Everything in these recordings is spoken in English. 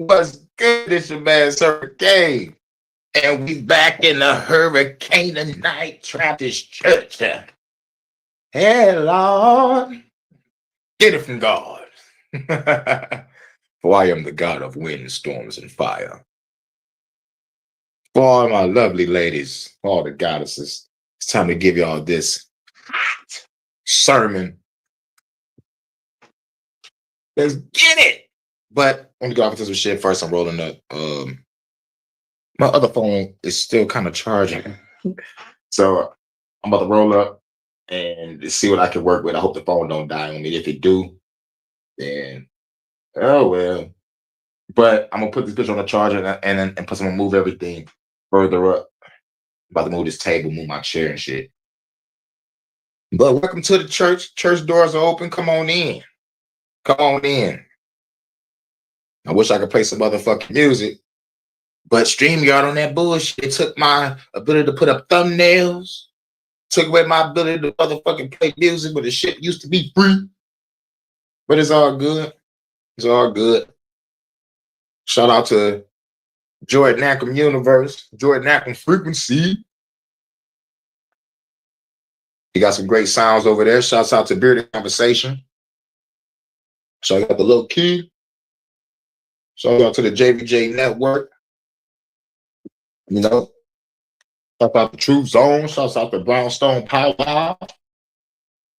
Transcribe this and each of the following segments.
What's good? It's your man, Hurykane. And we back in the Hurykaninite Traptist church. Hey, Lord. Get it from God. For I am the God of wind, storms, and fire. For all my lovely ladies, all the goddesses, it's time to give y'all this hot sermon. Let's get it. But let me go off into some shit first. I'm rolling up. My other phone is still kind of charging. So I'm about to roll up and see what I can work with. I hope the phone don't die on me. If it do, then oh well. But I'm gonna put this bitch on the charger and plus I'm gonna move everything further up. I'm about to move this table, move my chair and shit. But welcome to the church. Church doors are open. Come on in. Come on in. I wish I could play some motherfucking music, but StreamYard on that bullshit. It took my ability to put up thumbnails. Took away my ability to motherfucking play music, but the shit used to be free. But it's all good. It's all good. Shout out to Jordan Ackham Universe, Jordan Ackham Frequency. He got some great sounds over there. Shouts out to Bearded Conversation. Shout out to Lil Key. Shout out to the JVJ Network. You know, shout out to Truth Zone. Shouts out to Brownstone Power.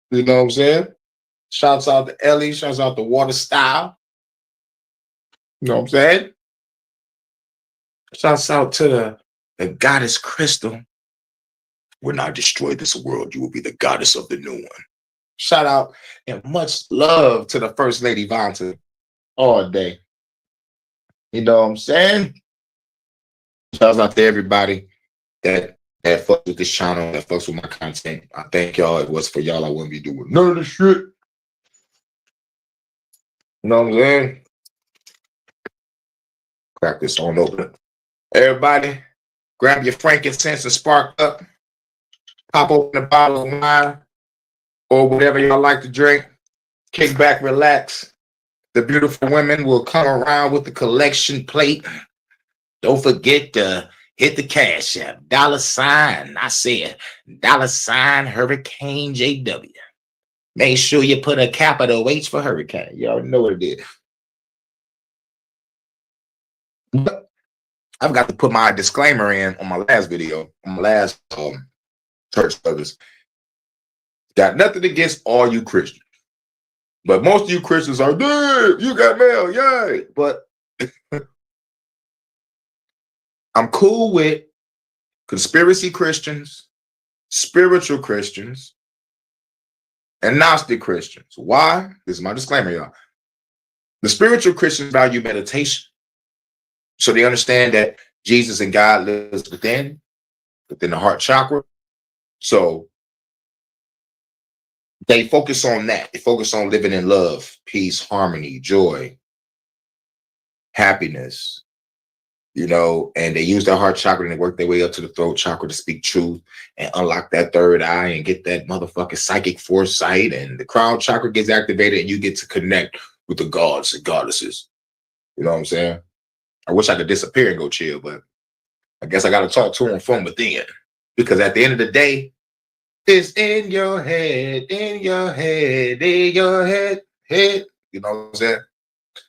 You know what I'm saying? Shouts out to Ellie. Shouts out to Water Style. You know what I'm saying? Shouts out to the goddess Crystal. When I destroy this world, you will be the goddess of the new one. Shout out and much love to the First Lady Vonta all day. You know what I'm saying? Shouts out to everybody that fucks with this channel, that fucks with my content. I thank y'all. If it was for y'all, I wouldn't be doing none of this shit. You know what I'm saying? Crack this on open. Everybody, grab your frankincense and spark up. Pop open a bottle of wine or whatever y'all like to drink. Kick back, relax. The beautiful women will come around with the collection plate. Don't forget to hit the cash app. $sign. I said $sign Hurykane JW. Make sure you put a capital H for Hurykane. You already know what it is. But I've got to put my disclaimer in on my last video, on my last church service. Got nothing against all you Christians. But most of you Christians are, dude, you got mail, yay. But I'm cool with conspiracy Christians, spiritual Christians, and Gnostic Christians. Why? This is my disclaimer, y'all. The spiritual Christians value meditation. So they understand that Jesus and God lives within the heart chakra. So they focus on that. They focus on living in love, peace, harmony, joy, happiness, you know, and they use their heart chakra and they work their way up to the throat chakra to speak truth and unlock that third eye and get that motherfucking psychic foresight, and the crown chakra gets activated and you get to connect with the gods and goddesses. You know what I'm saying? I wish I could disappear and go chill, but I guess I got to talk to them from within, because at the end of the day, it's in your head, in your head, in your head, head. You know what I'm saying?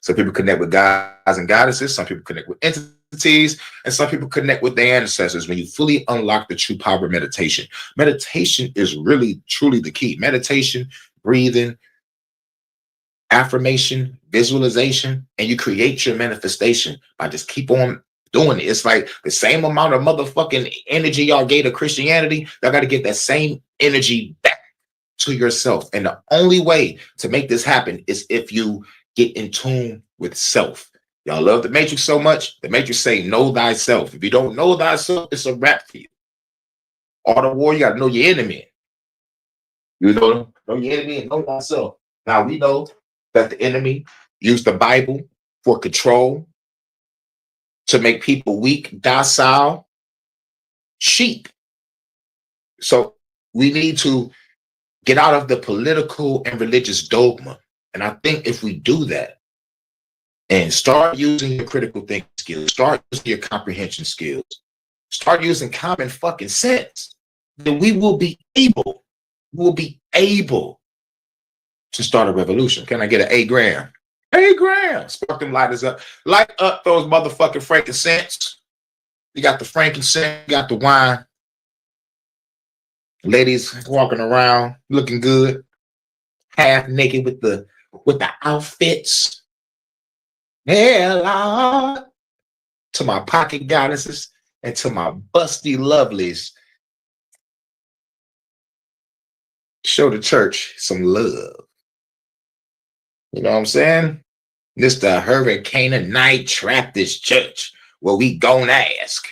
Some people connect with gods and goddesses. Some people connect with entities, and some people connect with their ancestors. When you fully unlock the true power of meditation, meditation is really, truly the key. Meditation, breathing, affirmation, visualization, and you create your manifestation by just keep on doing it. It's like the same amount of motherfucking energy y'all gave to Christianity, y'all got to get that same energy back to yourself. And the only way to make this happen is if you get in tune with self. Y'all love the Matrix so much. The Matrix say, know thyself. If you don't know thyself, it's a wrap for you. All the war, you got to know your enemy. You know your enemy and know thyself. Now we know that the enemy used the Bible for control, to make people weak, docile, sheep. So we need to get out of the political and religious dogma. And I think if we do that and start using your critical thinking skills. Start using your comprehension skills. Start using common fucking sense. Then we will be able to start a revolution. Can I get an A-gram? A-gram. Spark them lighters up. Light up those motherfucking frankincense. You got the frankincense, you got the wine. Ladies walking around looking good, half naked with the outfits. Yeah, Lord. To my pocket goddesses and to my busty lovelies. Show the church some love. You know what I'm saying? This the Hurykaninite Traptist church where we gonna ask.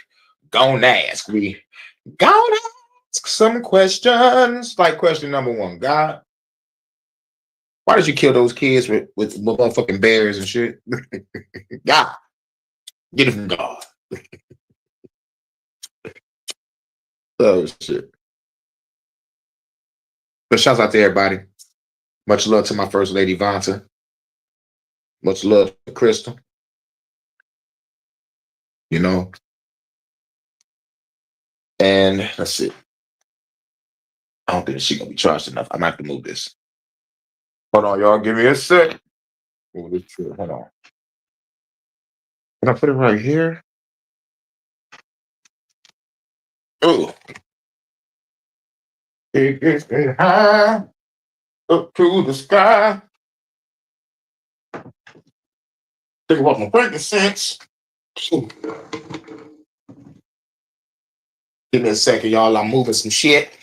We gonna ask some questions. Like question number one, God, why did you kill those kids with motherfucking bears and shit? God, get it from God. Oh shit. But shouts out to everybody. Much love to my first lady Vonta. Much love to Crystal. You know. And let's see. I don't think she's gonna be charged enough. I might have to move this. Hold on, y'all. Give me a sec. Move this shit. Hold on. Can I put it right here? Oh. It gets high up to the sky. Think about my frankincense. Give me a second, y'all. I'm moving some shit.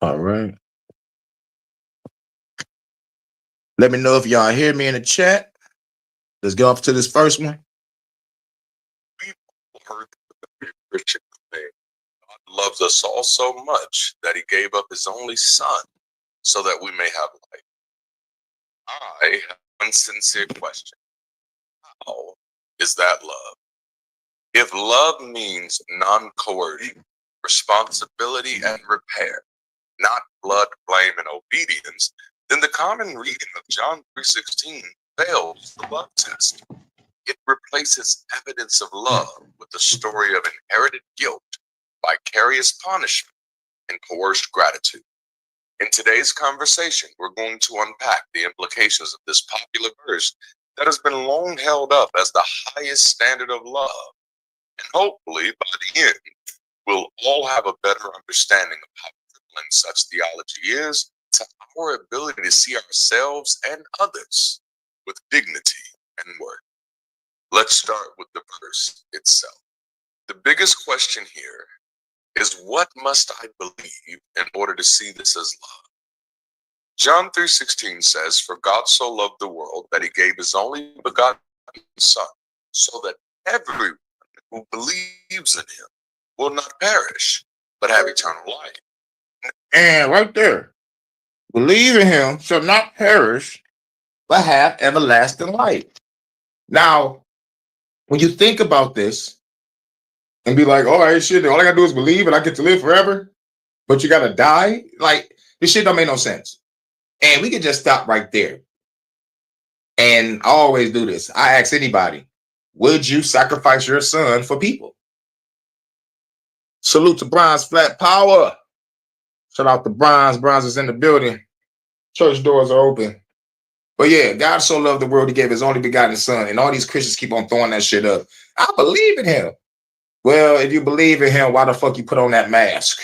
All right. Let me know if y'all hear me in the chat. Let's go up to this first one. People heard the Christian thing. God loves us all so much that he gave up his only son so that we may have life. I have one sincere question. How is that love? If love means non-coercion, responsibility and repair, not blood, blame, and obedience, then the common reading of John 3:16 fails the love test. It replaces evidence of love with the story of inherited guilt, vicarious punishment, and coerced gratitude. In today's conversation, we're going to unpack the implications of this popular verse that has been long held up as the highest standard of love. And hopefully, by the end, we'll all have a better understanding of how crippling such theology is to our ability to see ourselves and others with dignity and worth. Let's start with the verse itself. The biggest question here is, what must I believe in order to see this as love? John 3:16 says, "For God so loved the world that he gave his only begotten Son, so that everyone who believes in him will not perish, but have eternal life." And right there, believe in him shall not perish, but have everlasting life. Now, when you think about this and be like, all right, shit, all I gotta do is believe and I get to live forever, but you gotta die, like, this shit don't make no sense. And we can just stop right there. And I always do this. I ask anybody, would you sacrifice your son for people? Salute to Bronze Flat Power. Shout out to Bronze. Bronze is in the building. Church doors are open. But yeah, God so loved the world, he gave his only begotten son. And all these Christians keep on throwing that shit up. I believe in him. Well, if you believe in him, why the fuck you put on that mask?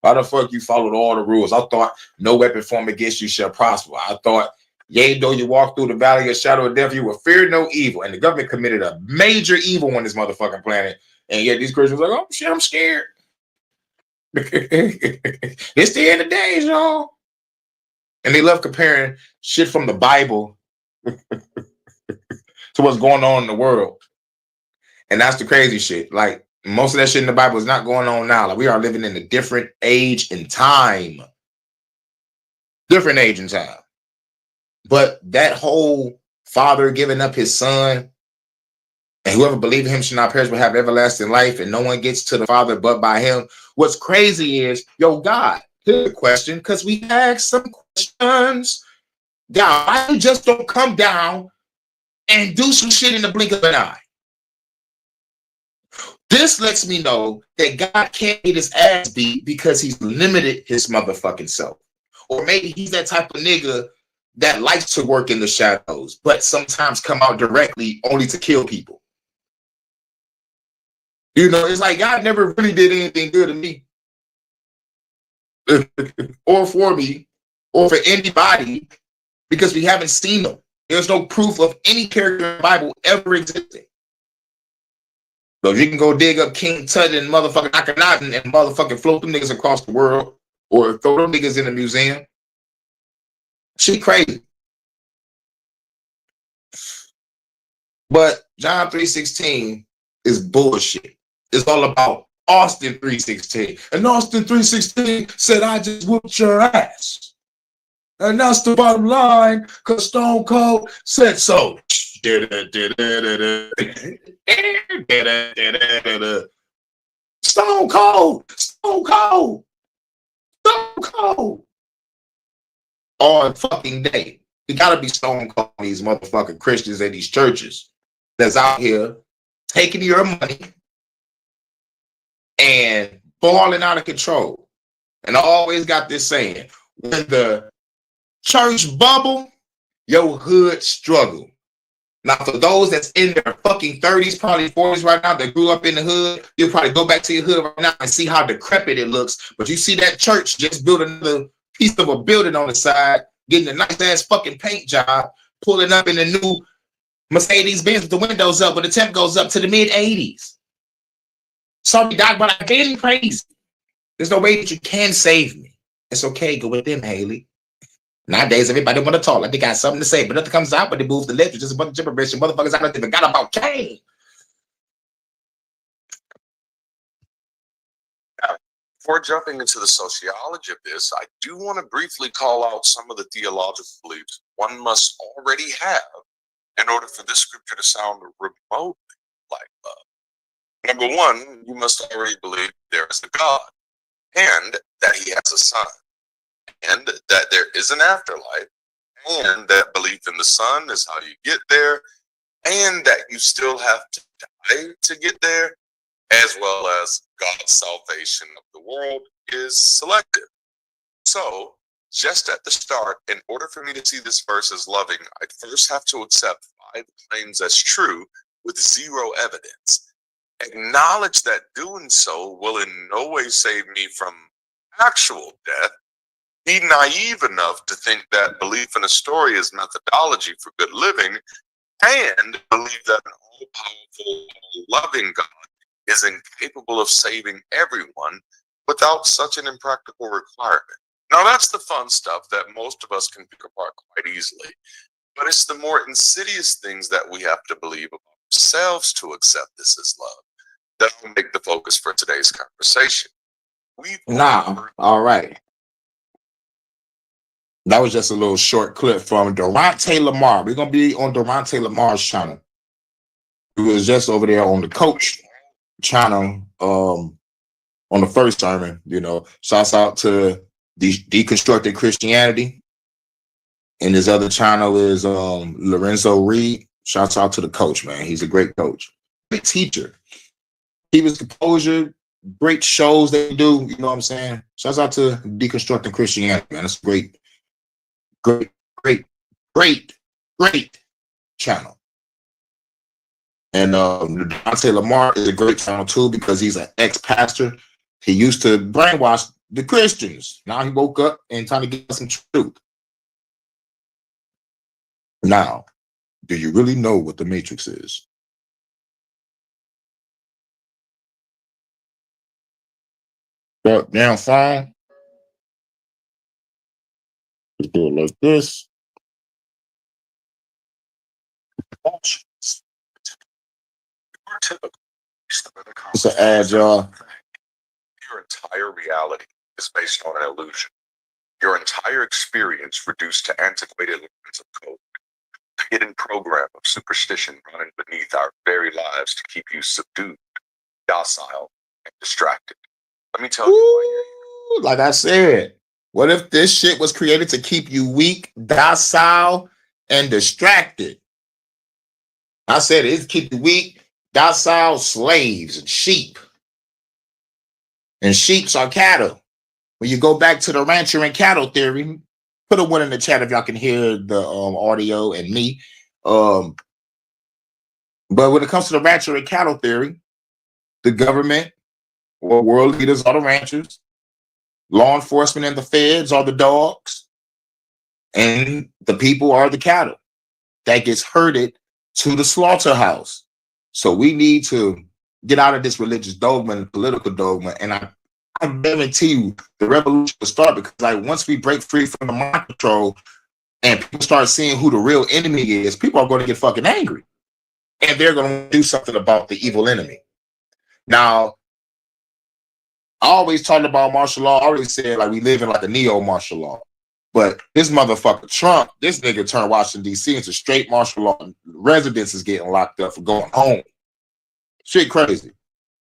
Why the fuck you followed all the rules? I thought no weapon formed against you shall prosper. I thought, yea, though you walk through the valley of shadow of death, you will fear no evil. And the government committed a major evil on this motherfucking planet. And yet these Christians are like, oh shit, I'm scared. It's the end of days, y'all. And they love comparing shit from the Bible to what's going on in the world. And that's the crazy shit. Like, most of that shit in the Bible is not going on now. Like, we are living in a different age and time. Different age and time. But that whole father giving up his son, and whoever believes in him shall not perish but have everlasting life, and no one gets to the Father but by him. What's crazy is, yo, God, here's a question, because we asked some questions. God, why you just don't come down and do some shit in the blink of an eye? This lets me know that God can't get his ass beat because he's limited his motherfucking self. Or maybe he's that type of nigga that likes to work in the shadows, but sometimes come out directly only to kill people. You know, it's like God never really did anything good to me. Or for me, or for anybody, because we haven't seen them. There's no proof of any character in the Bible ever existing. So if you can go dig up King Tut and motherfucking Akhenaten and motherfucking float them niggas across the world, or throw them niggas in a museum, shit crazy. But John 3:16 is bullshit. It's all about Austin 3:16. And Austin 3:16 said, I just whooped your ass. And that's the bottom line, because Stone Cold said so. Stone Cold, Stone Cold, Stone Cold. On fucking day. You gotta be stone cold these motherfucking Christians in these churches that's out here taking your money and falling out of control. And I always got this saying, when the church bubble, your hood struggle. Now, for those that's in their fucking 30s, probably 40s right now, that grew up in the hood, you'll probably go back to your hood right now and see how decrepit it looks. But you see that church just build another piece of a building on the side, getting a nice ass fucking paint job, pulling up in the new Mercedes Benz with the windows up, but the temp goes up to the mid 80s. Sorry, Doc, but I've been crazy. There's no way that you can save me. It's okay, go with them, Haley. Nowadays, everybody want to talk like they got something to say, but nothing comes out, but they move the lips. It's just a bunch of gibberish and motherfuckers out there forgot about Cain. Now, before jumping into the sociology of this, I do want to briefly call out some of the theological beliefs one must already have in order for this scripture to sound remotely like love. Number one, you must already believe there is a God and that he has a son, and that there is an afterlife, and that belief in the Son is how you get there, and that you still have to die to get there, as well as God's salvation of the world is selective. So, just at the start, in order for me to see this verse as loving, I'd first have to accept 5 claims as true with 0 evidence. Acknowledge that doing so will in no way save me from actual death. Be naive enough to think that belief in a story is methodology for good living, and believe that an all-powerful, all-loving God is incapable of saving everyone without such an impractical requirement. Now, that's the fun stuff that most of us can pick apart quite easily, but it's the more insidious things that we have to believe about ourselves to accept this as love that will make the focus for today's conversation. All right. That was just a little short clip from Durante Lamar. We're going to be on Durante Lamar's channel. He was just over there on the coach channel on the first sermon. You know, shouts out to Deconstructed Christianity. And his other channel is Lorenzo Reed. Shouts out to the coach, man. He's a great coach. Great teacher. He was composure. Great shows they do. You know what I'm saying? Shouts out to Deconstructing Christianity, man. That's great. Great channel. And Dante Lamar is a great channel too, because he's an ex-pastor. He used to brainwash the Christians. Now he woke up and trying to get some truth. Now, do you really know what the Matrix is? But down fine. Let's do it like this. It's an ad, y'all. Your entire reality is based on an illusion. Your entire experience reduced to antiquated lines of code. A hidden program of superstition running beneath our very lives to keep you subdued, docile, and distracted. Let me tell you why you're here. Like I said, What if this shit was created to keep you weak, docile, and distracted? I said it's keep you weak, docile slaves and sheep. And sheeps are cattle. When you go back to the rancher and cattle theory, put a one in the chat if y'all can hear the audio and me. But when it comes to the rancher and cattle theory, the government or world leaders are the ranchers, law enforcement and the feds are the dogs, and the people are the cattle that gets herded to the slaughterhouse. So we need to get out of this religious dogma and political dogma. And I guarantee you the revolution will start because like once we break free from the mind control and people start seeing who the real enemy is, people are going to get fucking angry. And they're going to do something about the evil enemy. Now, I always talked about martial law. I always said like we live in like a neo martial law. But this motherfucker Trump, this nigga turned Washington, D.C. into straight martial law. Residents is getting locked up for going home. Shit crazy.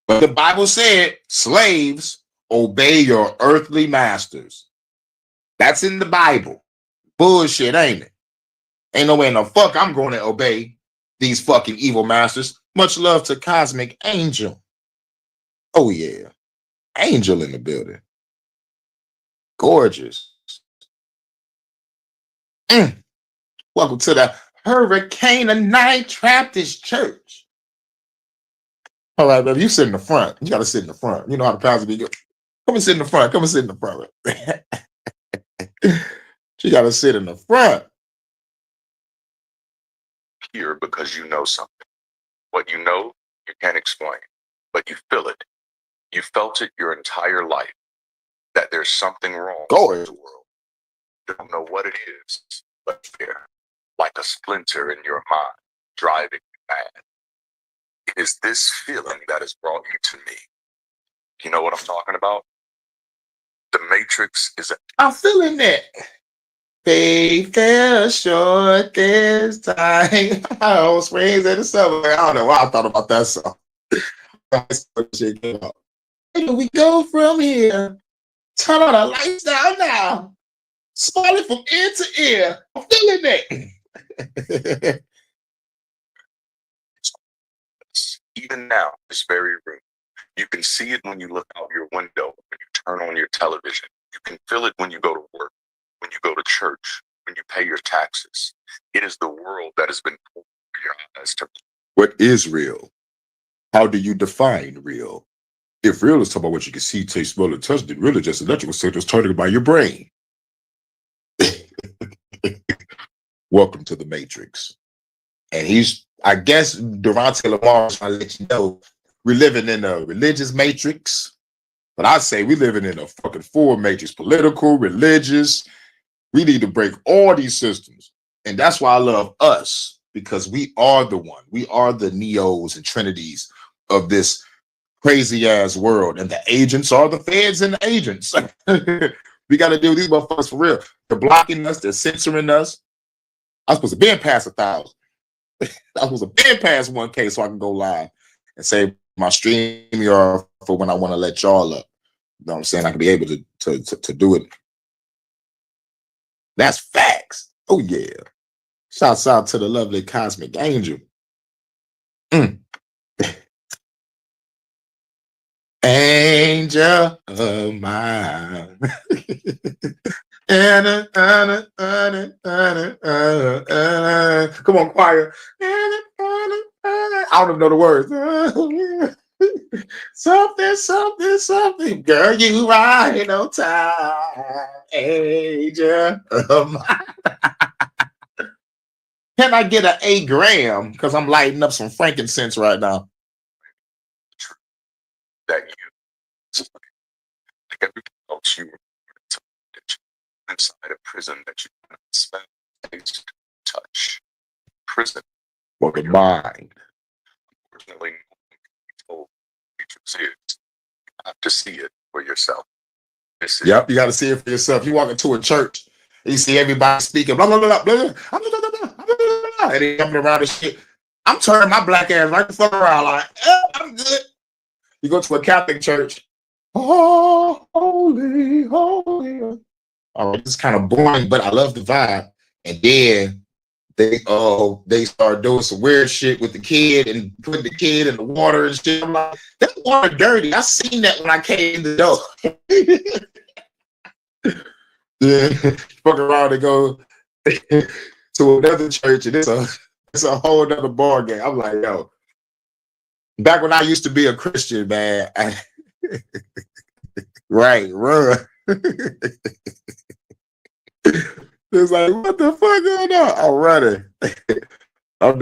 But the Bible said, slaves, obey your earthly masters. That's in the Bible. Bullshit, ain't it? Ain't no way in the fuck I'm going to obey these fucking evil masters. Much love to Cosmic Angel. Oh, yeah. Angel in the building. Gorgeous. Welcome to the Hurykaninite Traptist Church. All right, baby, you sit in the front. You got to sit in the front. You know how the pastor be. Come and sit in the front. Come and sit in the front. She got to sit in the front. Here because you know something. What you know, you can't explain, but you feel it. You felt it your entire life that there's something wrong in the world. You don't know what it is, but there, like a splinter in your mind, driving you mad. It is this feeling that has brought you to me. You know what I'm talking about? The Matrix is I'm feeling that. They fell short this time. Oh, springs in the summer. I don't know why I thought about that song. Here we go from here. Turn on the lights down now. Smiling from ear to ear. I'm feeling it. Even now, this very room. You can see it when you look out your window, when you turn on your television. You can feel it when you go to work, when you go to church, when you pay your taxes. It is the world that has been pulled for your eyes to. What is real? How do you define real? If real is talking about what you can see, taste, smell, and touch, then really just electrical signals targeted by your brain. Welcome to the Matrix. And I guess Durante Lamar is trying to let you know we're living in a religious matrix. But I say we're living in a fucking full matrix, political, religious. We need to break all these systems. And that's why I love us, because we are the one. We are the Neos and Trinities of this crazy ass world. And the agents are the feds and the agents. We got to deal with these motherfuckers for real. They're blocking us. They're censoring us. I was supposed to be past 1,000. I was supposed to be past 1K so I can go live and say my stream for when I want to let y'all up. You know what I'm saying? I can be able to do it. That's facts. Oh, yeah. Shouts out to the lovely Cosmic Angel. Angel of mine. Come on, choir. I don't even know the words. Something. Girl, you right on time. Angel of mine. Can I get an 8 gram? Because I'm lighting up some frankincense right now. That you, like everything else, you were inside a prison that you cannot smell, taste, touch. Prison. For the mind. Unfortunately, told is. You have to see it for yourself. Yep, you got to see it for yourself. You walk into a church, and you see everybody speaking, blah, blah, blah, blah, blah, blah, blah, blah, and they coming around and shit. I'm turning my black ass right the fuck around like, I'm good. You go to a Catholic church. Oh, holy, holy. all right, this is kind of boring, but I love the vibe. And then they start doing some weird shit with the kid and putting the kid in the water and shit. I'm like, that water dirty. I seen that when I came in the door. Yeah, fuck around and go to another church, and it's a whole other ball game. I'm like, yo, back when I used to be a Christian, man. Right, run. It's like, what the fuck going on? I'm running. I'm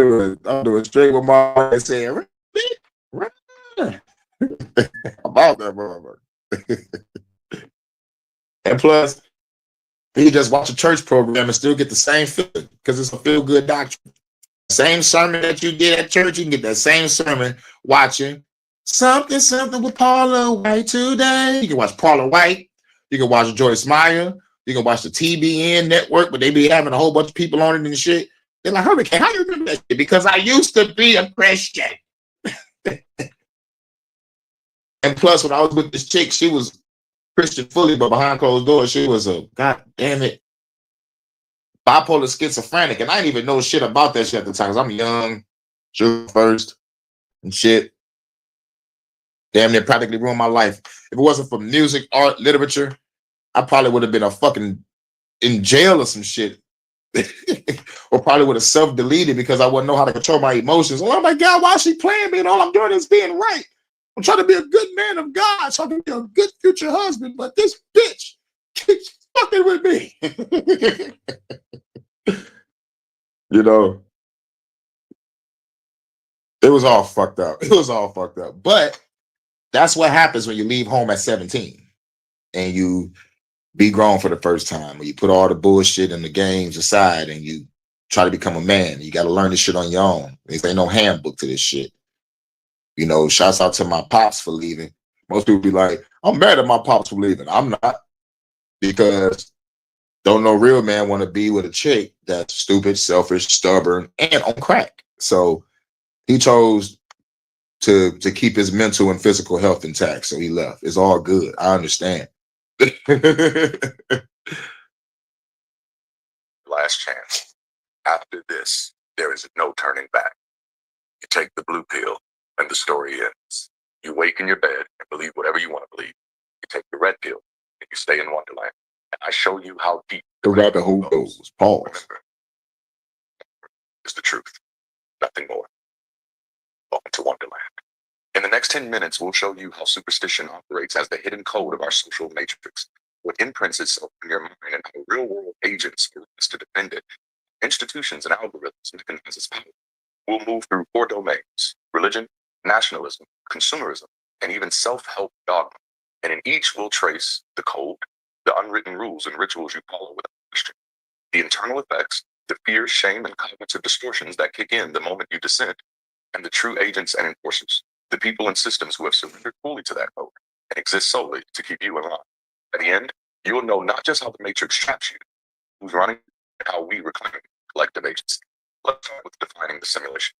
doing straight with my heart saying, run. About that motherfucker. And plus, you just watch a church program and still get the same feeling because it's a feel-good doctrine. Same sermon that you get at church, you can get that same sermon watching something with Paula White today. You can watch Paula White. You can watch Joyce Meyer. You can watch the TBN network, but they be having a whole bunch of people on it and shit. They're like, Hurykane, how you remember that shit? Because I used to be a Christian. And plus, when I was with this chick, she was Christian fully, but behind closed doors, she was a god damn it bipolar schizophrenic, and I didn't even know shit about that shit at the time. Cause I'm young, shoot first and shit. Damn near practically ruined my life. If it wasn't for music, art, literature, I probably would have been a fucking in jail or some shit. Or probably would have self-deleted because I wouldn't know how to control my emotions. Oh my God, why is she playing me? And all I'm doing is being right. I'm trying to be a good man of God, so I can be a good future husband, but this bitch keeps fucking with me. You know, it was all fucked up. It was all fucked up. But that's what happens when you leave home at 17 and you be grown for the first time, or you put all the bullshit and the games aside and you try to become a man. You got to learn this shit on your own. There ain't no handbook to this shit. You know, shouts out to my pops for leaving. Most people be like, I'm mad at my pops for leaving. I'm not, because don't no real man want to be with a chick that's stupid, selfish, stubborn, and on crack. So he chose to keep his mental and physical health intact. So he left. It's all good. I understand. Last chance. After this, there is no turning back. You take the blue pill, and the story ends. You wake in your bed and believe whatever you want to believe. You take the red pill, and you stay in Wonderland. And I show you how deep The rabbit hole goes. Pause. Remember, is the truth. Nothing more. Welcome to Wonderland. In the next 10 minutes, we'll show you how superstition operates as the hidden code of our social matrix, what imprints itself in your mind, and how real-world agents are used to defend it. Institutions and algorithms mechanize its power. We'll move through 4 domains: religion, nationalism, consumerism, and even self-help dogma. And in each, we'll trace the code, the unwritten rules and rituals you follow without question, the internal effects, the fear, shame, and cognitive distortions that kick in the moment you dissent, and the true agents and enforcers, the people and systems who have surrendered fully to that code and exist solely to keep you in line. At the end, you will know not just how the Matrix traps you, who's running, and how we reclaim collective agency. Let's start with defining the simulation.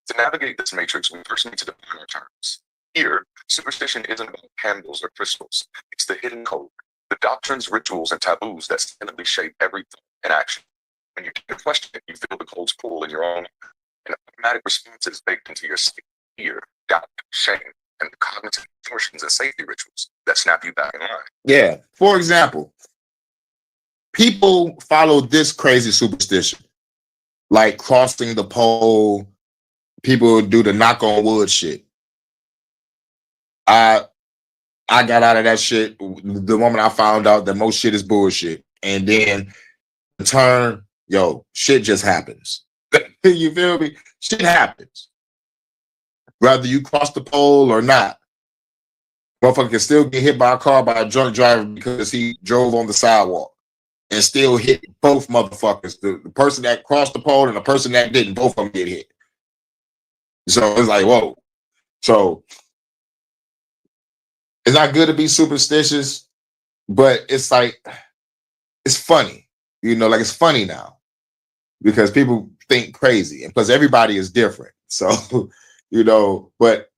To navigate this matrix, we first need to define our terms. Here, superstition isn't about candles or crystals. It's the hidden code, the doctrines, rituals, and taboos that silently shape every thought and action. When you can't question it, you feel the code's pull in your own heart. An automatic response is baked into your state: fear, doubt, shame, and the cognitive distortions and safety rituals that snap you back in line. Yeah. For example, people follow this crazy superstition, like crossing the pole. People do the knock on wood shit. I got out of that shit the moment I found out that most shit is bullshit. And then the turn, yo, shit just happens. You feel me? Shit happens. Whether you cross the pole or not. Motherfucker can still get hit by a car by a drunk driver because he drove on the sidewalk and still hit both motherfuckers. The person that crossed the pole and the person that didn't, both of them get hit. So it's like, whoa. So it's not good to be superstitious, but it's like, it's funny. You know, like it's funny now because people think crazy. And plus everybody is different. So, you know, but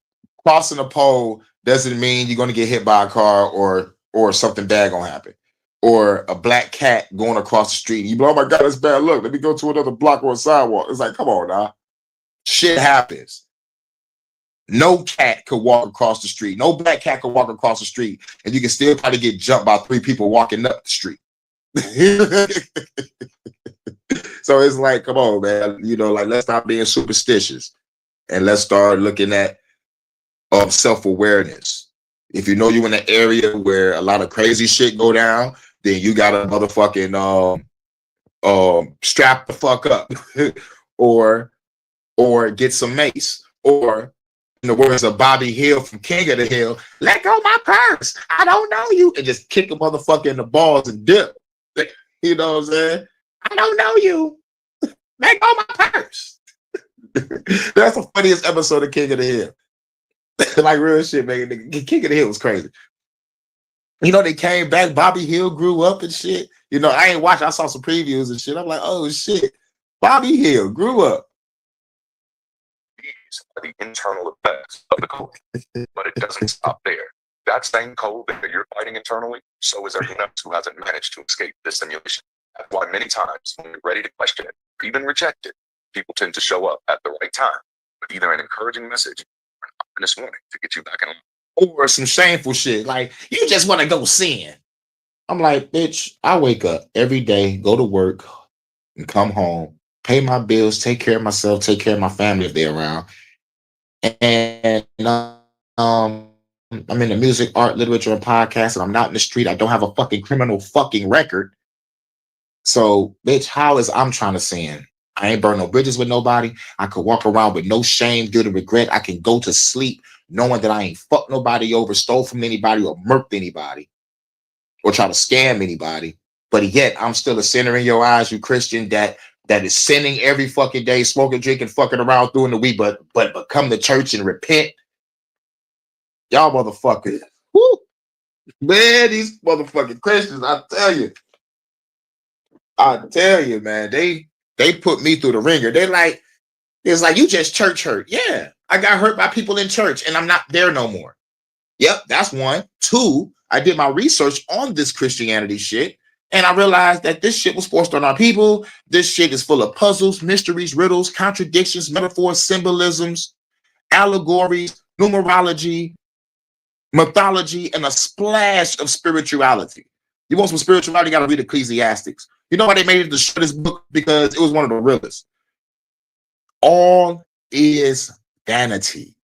crossing a pole doesn't mean you're going to get hit by a car or something bad going to happen. or a black cat going across the street. You be, oh my God, that's bad luck. Let me go to another block or a sidewalk. It's like, come on now. Shit happens. No cat could walk across the street. No black cat could walk across the street, and you can still probably get jumped by 3 people walking up the street. So it's like, come on, man. You know, like, let's stop being superstitious and let's start looking at self-awareness. If you know you're in an area where a lot of crazy shit go down, then you gotta motherfucking strap the fuck up, or get some mace, or in the words of Bobby Hill from King of the Hill, let go my purse. I don't know you, and just kick a motherfucker in the balls and dip. You know what I'm saying? I don't know you. Let go my purse. That's the funniest episode of King of the Hill. Like, real shit, man. The King of the Hill was crazy. You know, they came back. Bobby Hill grew up and shit. You know, I ain't watched. I saw some previews and shit. I'm like, oh shit, Bobby Hill grew up. These are the internal effects of the code, but it doesn't stop there. That same code that you're fighting internally, so is everyone else who hasn't managed to escape this simulation. That's why many times when you're ready to question it, or even reject it, people tend to show up at the right time with either an encouraging message or an ominous warning to get you back in line. Or some shameful shit, like, you just want to go sin. I'm like, bitch, I wake up every day, go to work, and come home, pay my bills, take care of myself, take care of my family if they're around. And I'm in the music, art, literature, and podcast, and I'm not in the street. I don't have a fucking criminal fucking record. So, bitch, how is I'm trying to sin? I ain't burn no bridges with nobody. I could walk around with no shame, guilt, or regret. I can go to sleep knowing that I ain't fucked nobody over, stole from anybody, or murked anybody, or try to scam anybody. But yet, I'm still a sinner in your eyes, you Christian, that is sinning every fucking day, smoking, drinking, fucking around during the week, but come to church and repent. Y'all motherfuckers. Woo. Man, these motherfucking Christians, I tell you, man, they put me through the ringer. It's like, you just church hurt. Yeah, I got hurt by people in church and I'm not there no more. Yep, that's one. 2, I did my research on this Christianity shit, and I realized that this shit was forced on our people. This shit is full of puzzles, mysteries, riddles, contradictions, metaphors, symbolisms, allegories, numerology, mythology, and a splash of spirituality. You want some spirituality, you got to read Ecclesiastics. You know why they made it the shortest book? Because it was one of the realest. All is vanity.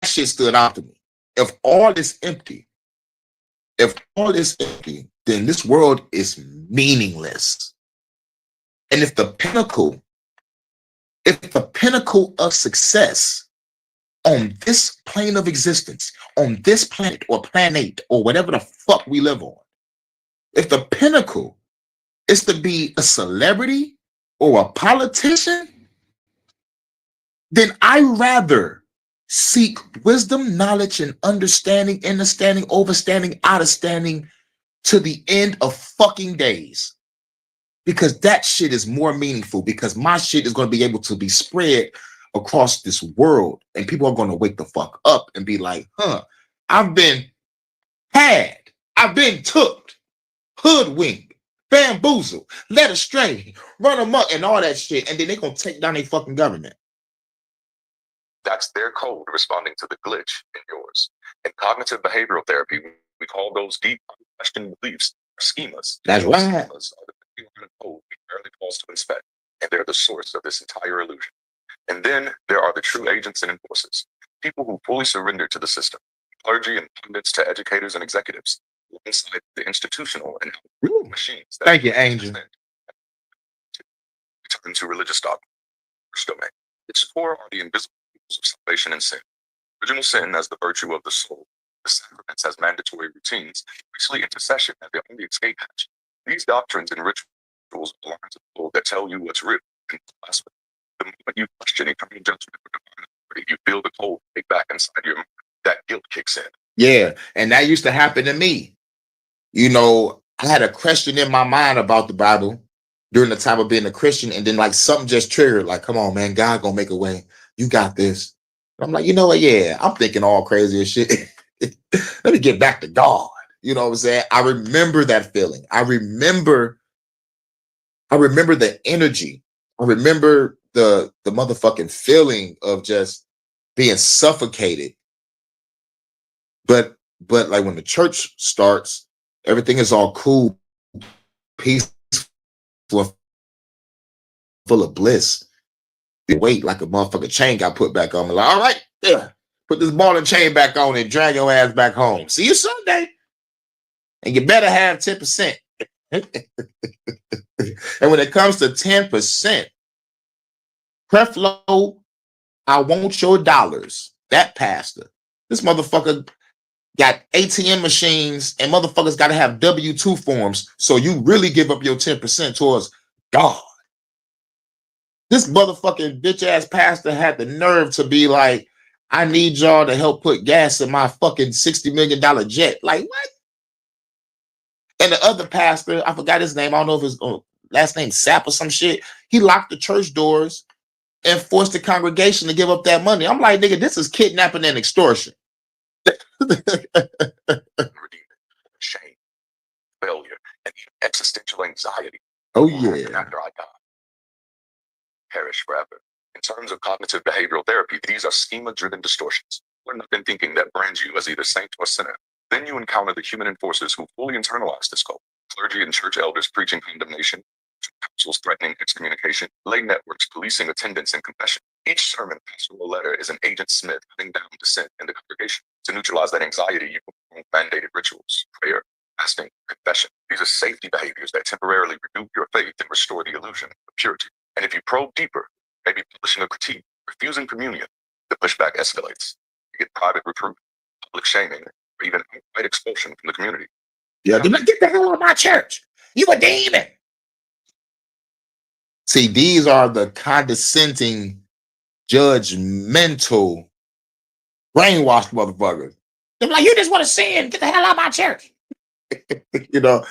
That shit stood out to me. If all is empty, then this world is meaningless. And if the pinnacle of success on this plane of existence, on this planet or planet or whatever the fuck we live on, if the pinnacle is to be a celebrity or a politician, then I rather seek wisdom, knowledge, and understanding, overstanding, outstanding to the end of fucking days. Because that shit is more meaningful, because my shit is going to be able to be spread across this world, and people are going to wake the fuck up and be like, I've been had, I've been took, hoodwinked, bamboozled, led astray, run amok, and all that shit, and then they're going to take down their fucking government. That's their code responding to the glitch in yours. In cognitive behavioral therapy, we call those deep, unquestioned beliefs schemas. That's Those right. schemas are the code we barely pause to inspect, and they're the source of this entire illusion. And then there are the true agents and enforcers, people who fully surrender to the system, clergy and pundits to educators and executives, alongside the institutional and machines. Thank you, Angel. Return to religious dogma. First domain. Its core are the invisible rules of salvation and sin. Original sin as the virtue of the soul, the sacraments as mandatory routines, priestly intercession as the only escape hatch. These doctrines and rituals belong to people that tell you what's real and blasphemy. The moment you question eternal judgment or divine authority, you feel the cold take back inside your mind. That guilt kicks in. Yeah, and that used to happen to me. You know, I had a question in my mind about the Bible during the time of being a Christian, and then like something just triggered, like, come on, man, God gonna make a way. You got this. I'm like, you know what? Yeah, I'm thinking all crazy as shit. Let me get back to God. You know what I'm saying? I remember that feeling. I remember the energy. I remember the motherfucking feeling of just being suffocated. But like when the church starts, everything is all cool, peaceful, full of bliss. The weight like a motherfucking chain got put back on. I'm like, all right, yeah, put this ball and chain back on and drag your ass back home. See you Sunday. And you better have 10%. And when it comes to 10%, Creflo, I want your dollars. That pastor. This motherfucker got ATM machines and motherfuckers got to have W-2 forms. So you really give up your 10% towards God. This motherfucking bitch ass pastor had the nerve to be like, I need y'all to help put gas in my fucking $60 million jet. Like, what? And the other pastor, I forgot his name. I don't know if his last name Sapp or some shit. He locked the church doors and forced the congregation to give up that money. I'm like, nigga, this is kidnapping and extortion. Shame, failure, and existential anxiety. Oh, yeah. After I die, perish forever. In terms of cognitive behavioral therapy, these are schema-driven distortions. Learn nothing thinking that brands you as either saint or sinner. Then you encounter the human enforcers who fully internalize this cult. Clergy and church elders preaching condemnation, councils threatening excommunication, lay networks policing attendance and confession. Each sermon, pastoral letter is an agent Smith cutting down dissent in the congregation. To neutralize that anxiety, you perform mandated rituals, prayer, fasting, confession. These are safety behaviors that temporarily renew your faith and restore the illusion of purity. And if you probe deeper, maybe publishing a critique, refusing communion, the pushback escalates. You get private reproof, public shaming, or even outright expulsion from the community. Yeah, get the hell out of my church. You a demon. See, these are the condescending, judgmental, brainwashed motherfuckers. They're like, you just want to sin. Get the hell out of my church. You know,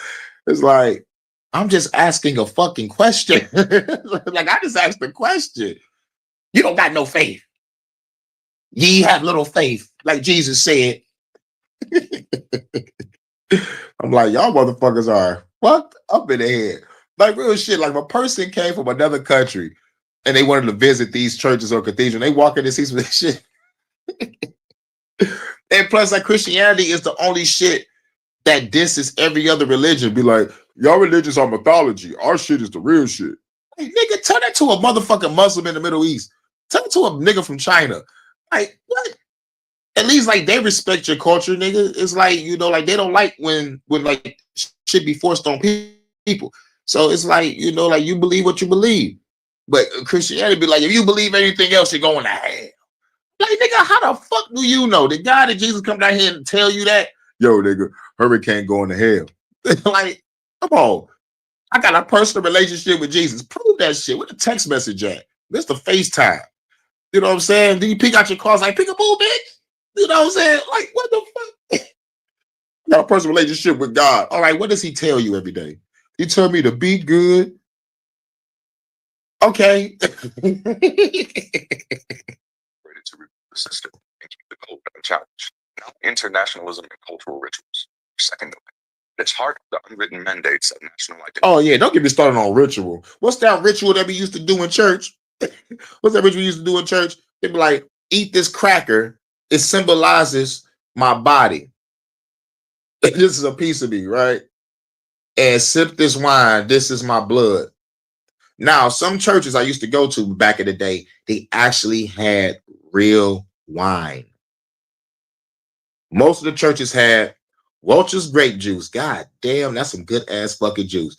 it's like, I'm just asking a fucking question. Like, I just asked a question. You don't got no faith. Ye have little faith, like Jesus said. I'm like, y'all motherfuckers are fucked up in the head. Like real shit. Like if a person came from another country and they wanted to visit these churches or cathedrals, they walk in and see some of this shit. And plus, like Christianity is the only shit that disses every other religion. Be like, y'all religions are mythology. Our shit is the real shit. Hey, nigga, tell that to a motherfucking Muslim in the Middle East. Tell it to a nigga from China. Like, what? At least like they respect your culture, nigga. It's like, you know, like they don't like when like shit be forced on people. So it's like, you know, like you believe what you believe. But Christianity be like, if you believe anything else, you're going to hell. Like, nigga, how the fuck do you know? The guy that Jesus come down here and tell you that? Yo, nigga, Hurykane going to hell. Like, come on. I got a personal relationship with Jesus. Prove that shit. Where the text message at? This the FaceTime. You know what I'm saying? Then you pick out your cards like, pick a boo, bitch. You know what I'm saying? Like, what the fuck? I got a personal relationship with God. All right, what does he tell you every day? He tell me to be good. Okay. To review the system and keep the code unchallenged. Now, internationalism and cultural rituals. Second, it's hard the unwritten mandates of national identity. Oh, yeah, don't get me started on ritual. What's that ritual that we used to do in church? What's that ritual we used to do in church? They'd be like, eat this cracker. It symbolizes my body. This is a piece of me, right? And sip this wine. This is my blood. Now, some churches I used to go to back in the day, they actually had real wine. Most of the churches had Welch's grape juice. God damn, that's some good ass fucking juice.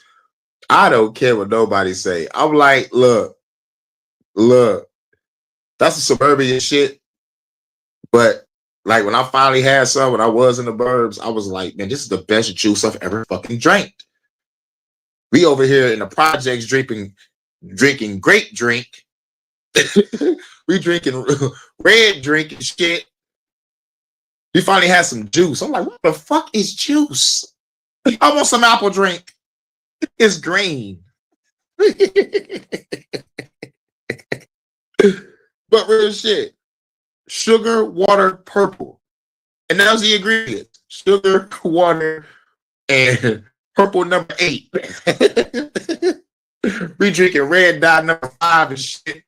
I don't care what nobody say. I'm like, look, that's a suburban shit. But like when I finally had some, when I was in the burbs, I was like, man, this is the best juice I've ever fucking drank. We over here in the projects drinking grape drink. We drinking red drink and shit. We finally had some juice. I'm like, what the fuck is juice? I want some apple drink. It's green. But real shit. Sugar, water, purple. And that's the ingredient. sugar, water, and purple number 8. We drinking red dot number 5 and shit.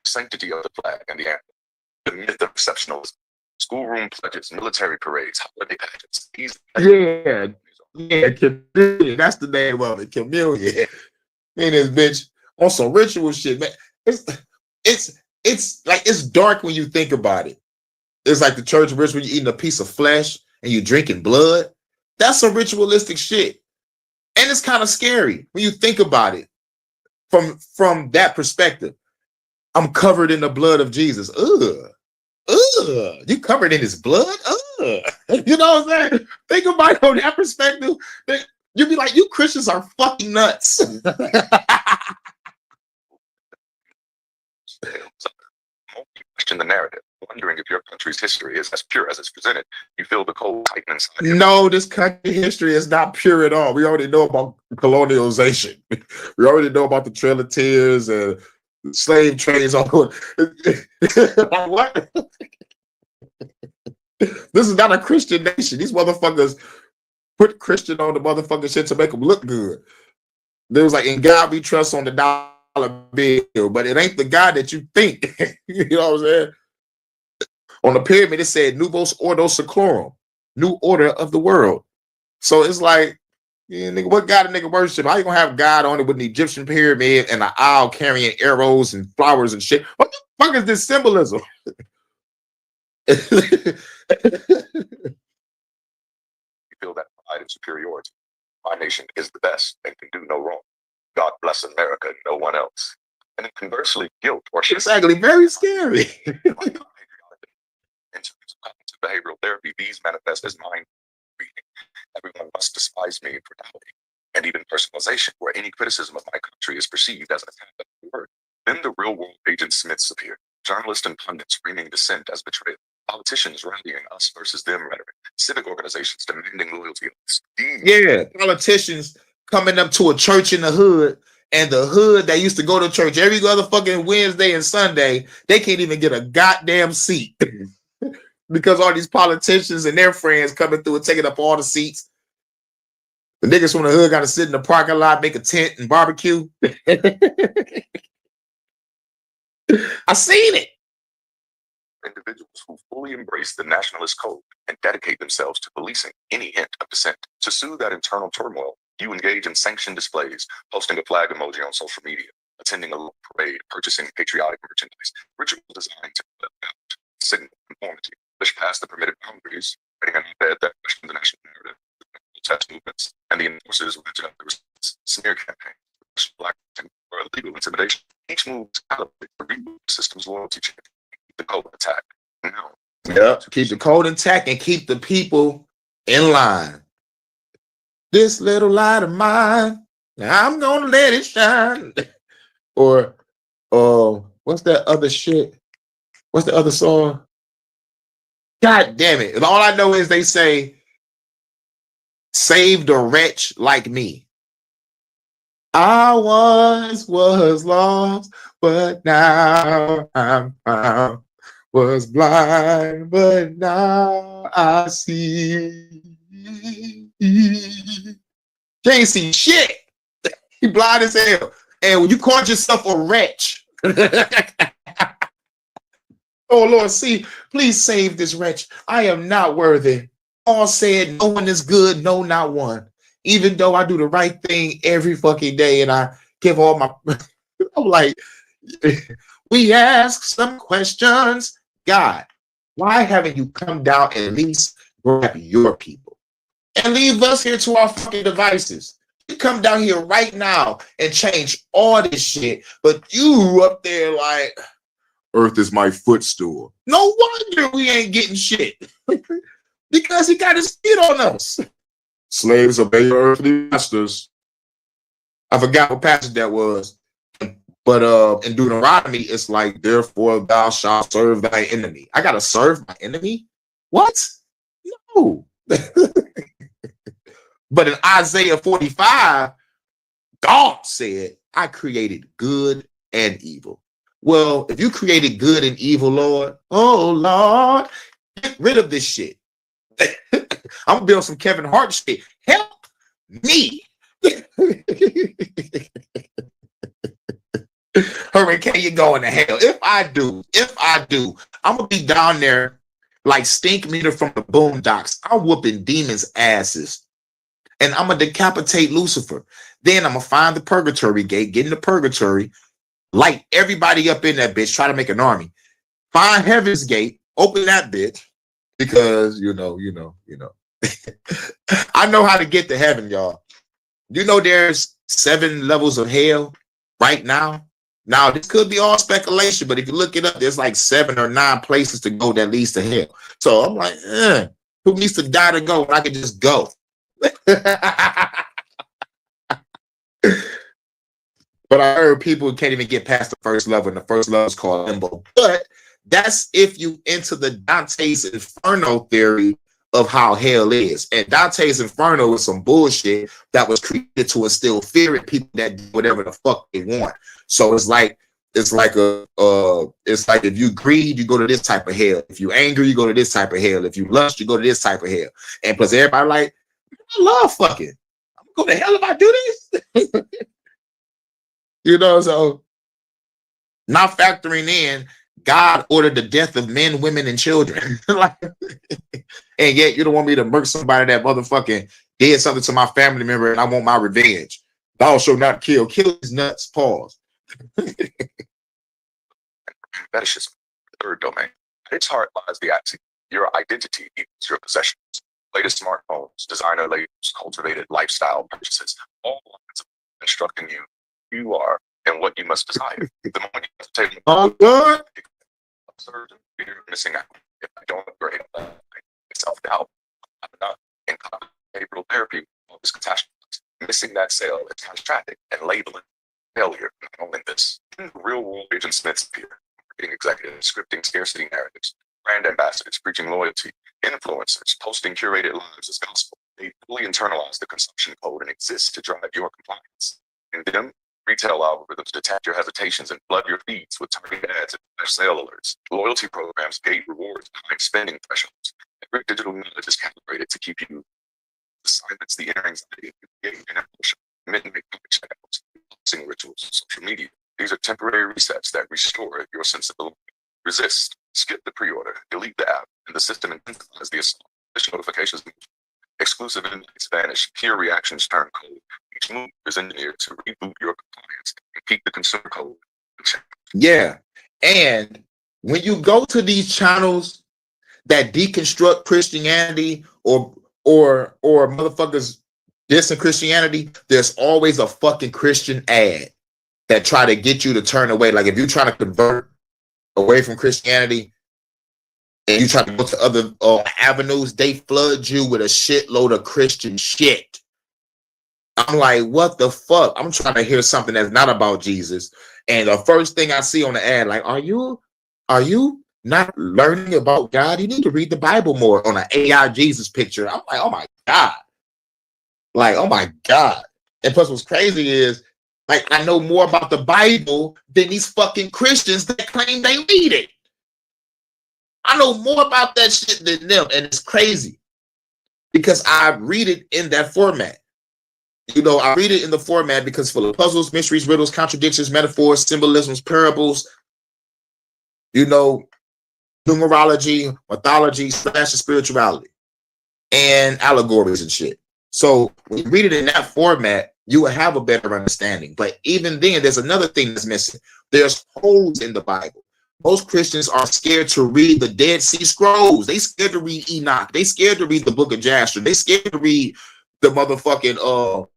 Sanctity of the flag and the anthem, the myth of exceptionalism, schoolroom pledges, military parades, holiday pageants. Chameleon. That's the name of it, Chameleon. Man, this bitch on some ritual shit, man. It's like it's dark when you think about it. It's like the church ritual, you eating a piece of flesh and you drinking blood. That's some ritualistic shit. And it's kind of scary when you think about it from that perspective. I'm covered in the blood of Jesus. Ugh. You covered in his blood? Ugh. You know what I'm saying? Think about it from that perspective. You'd be like, you Christians are fucking nuts. Question the narrative, wondering if your country's history is as pure as it's presented. You feel the cold tighten inside you. No, this country history is not pure at all. We already know about colonialization. We already know about the Trail of Tears and slave trades. What? This is not a Christian nation. These motherfuckers put Christian on the motherfucking shit to make them look good. There was like, in God we trust on the dollar bill, but it ain't the God that you think. You know what I'm saying? On the pyramid, it said Novus Ordo Seclorum, new order of the world. So it's like, yeah, nigga, what God a nigga worship? How you gonna have God on it with an Egyptian pyramid and an owl carrying arrows and flowers and shit? What the fuck is this symbolism? You feel that pride and superiority. My nation is the best and can do no wrong. God bless America, no one else. And then conversely, guilt or It's actually very scary. In cognitive behavioral therapy, these manifest as mind reading. Everyone must despise me for doubting. And even personalization, where any criticism of my country is perceived as an attack of the word. Then the real world agent Smiths appear. Journalists and pundits screaming dissent as betrayal. Politicians rallying us versus them rhetoric. Civic organizations demanding loyalty. Yeah, politicians coming up to a church in the hood, and the hood that used to go to church every other fucking Wednesday and Sunday, they can't even get a goddamn seat because all these politicians and their friends coming through and taking up all the seats. The niggas from the hood got to sit in the parking lot, make a tent and barbecue. I seen it. Individuals who fully embrace the nationalist code and dedicate themselves to policing any hint of dissent. To soothe that internal turmoil, you engage in sanctioned displays, posting a flag emoji on social media, attending a local parade, purchasing patriotic merchandise, rituals designed to signal conformity, push past the permitted boundaries, writing an op-ed that questions the national narrative, protest movements, and the enforcers ratchet up the response, smear campaign, black or illegal intimidation. Each move is calibrated to reboot the system's loyalty chain. The code intact. No. Yeah, keep the code intact and keep the people in line. This little light of mine, I'm gonna let it shine. Or what's that other shit? What's the other song? God damn it. And all I know is they say, save the wretch like me. I once was lost, but now I'm found. Was blind, but now I see. Can't see shit. He blind as hell. And when you call yourself a wretch, oh Lord, see, please save this wretch. I am not worthy. Paul said, no one is good, no, not one. Even though I do the right thing every fucking day and I give all my, I'm like, we ask some questions. God, why haven't you come down and at least grab your people and leave us here to our fucking devices? You come down here right now and change all this shit, but you up there like, Earth is my footstool. No wonder we ain't getting shit because he got his feet on us. Slaves obey your earthly masters. I forgot what passage that was. But in Deuteronomy, it's like, therefore thou shalt serve thy enemy. I gotta serve my enemy? What? No. But in Isaiah 45, God said, I created good and evil. Well, if you created good and evil, Lord, oh Lord, get rid of this shit. I'm gonna build some Kevin Hart shit. Help me. Hurricane, you're going to hell. If I do, I'm gonna be down there like Stink Meter from the Boondocks. I'm whooping demons' asses, and I'm gonna decapitate Lucifer. Then I'm gonna find the purgatory gate, get into purgatory, light everybody up in that bitch, try to make an army. Find Heaven's Gate, open that bitch, because you know. I know how to get to heaven, y'all. You know there's 7 levels of hell right now. Now, this could be all speculation, but if you look it up, there's like 7 or 9 places to go that leads to hell. So I'm like, who needs to die to go when I can just go? But I heard people can't even get past the first level, and the first level is called limbo. But that's if you into the Dante's Inferno theory of how hell is. And Dante's Inferno is some bullshit that was created to instill fear in people that do whatever the fuck they want. So it's like if you greed, you go to this type of hell. If you angry, you go to this type of hell. If you lust, you go to this type of hell. And plus everybody like, I love fucking. I'm gonna go to hell if I do this. So not factoring in God ordered the death of men, women, and children. And yet you don't want me to murder somebody that motherfucking did something to my family member and I want my revenge. Thou shalt not kill. Kill his nuts. Pause. Fetishism, the third domain. At its heart lies the axiom: your identity equals your possessions. Latest smartphones, designer labels, cultivated lifestyle purchases, all lines of instructing you who you are and what you must desire. The moment you have to take good. Absurd and fear of missing out. If I don't upgrade, self-doubt. I'm not in behavioral therapy. All this catastrophe. Missing that sale is catastrophic, and labeling failure. Not only this, real world Agent Smith's here. Marketing executives scripting scarcity narratives, brand ambassadors preaching loyalty, influencers posting curated lives as gospel. They fully internalize the consumption code and exist to drive your compliance. In them, retail algorithms detect your hesitations and flood your feeds with targeted ads and flash sale alerts. Loyalty programs gate rewards behind spending thresholds. Every digital nudge is calibrated to keep you silence the inner anxiety and emotion. Midnight checkouts, boxing rituals, social media. These are temporary resets that restore your sense of belonging. Resist, skip the pre-order, delete the app, and the system intensifies the assault. Push notifications, exclusive invites vanish, peer reactions turn cold. Each move is engineered to reboot your compliance and keep the consumer code in check. Yeah. And when you go to these channels that deconstruct Christianity or motherfuckers dissing Christianity, there's always a fucking Christian ad that try to get you to turn away. Like if you're trying to convert away from Christianity and you try to go to other avenues, they flood you with a shitload of Christian shit. I'm like, what the fuck? I'm trying to hear something that's not about Jesus. And the first thing I see on the ad, like, are you not learning about God? You need to read the Bible more on an AI Jesus picture. I'm like, oh my God. Like, oh my God. And plus what's crazy is, like, I know more about the Bible than these fucking Christians that claim they read it. I know more about that shit than them. And it's crazy because I read it in that format. I read it in the format because full of puzzles, mysteries, riddles, contradictions, metaphors, symbolisms, parables, numerology, mythology, / spirituality, and allegories and shit. So when you read it in that format, you will have a better understanding. But even then, there's another thing that's missing. There's holes in the Bible. Most Christians are scared to read the Dead Sea Scrolls. They scared to read Enoch. They scared to read the Book of Jasher. They scared to read the motherfucking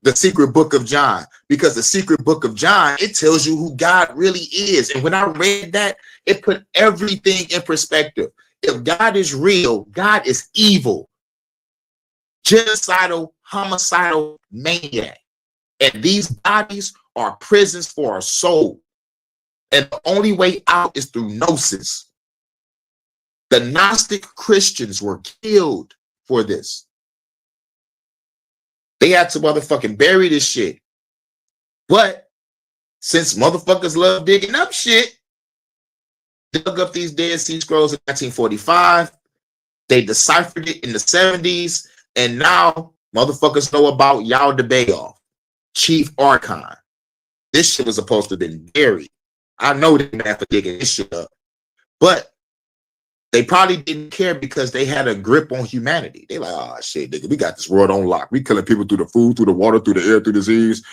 the secret book of John, because the secret book of John, it tells you who God really is. And when I read that, it put everything in perspective. If God is real, God is evil, genocidal, homicidal maniac. And these bodies are prisons for our soul. And the only way out is through gnosis. The Gnostic Christians were killed for this. They had to motherfucking bury this shit. But since motherfuckers love digging up shit, dug up these Dead Sea Scrolls in 1945. They deciphered it in the 70s, and now motherfuckers know about Yaldabaoth, Chief Archon. This shit was supposed to have been buried. I know they mad for digging this shit up, but they probably didn't care because they had a grip on humanity. They like, oh shit, nigga, we got this world on lock. We killing people through the food, through the water, through the air, through disease.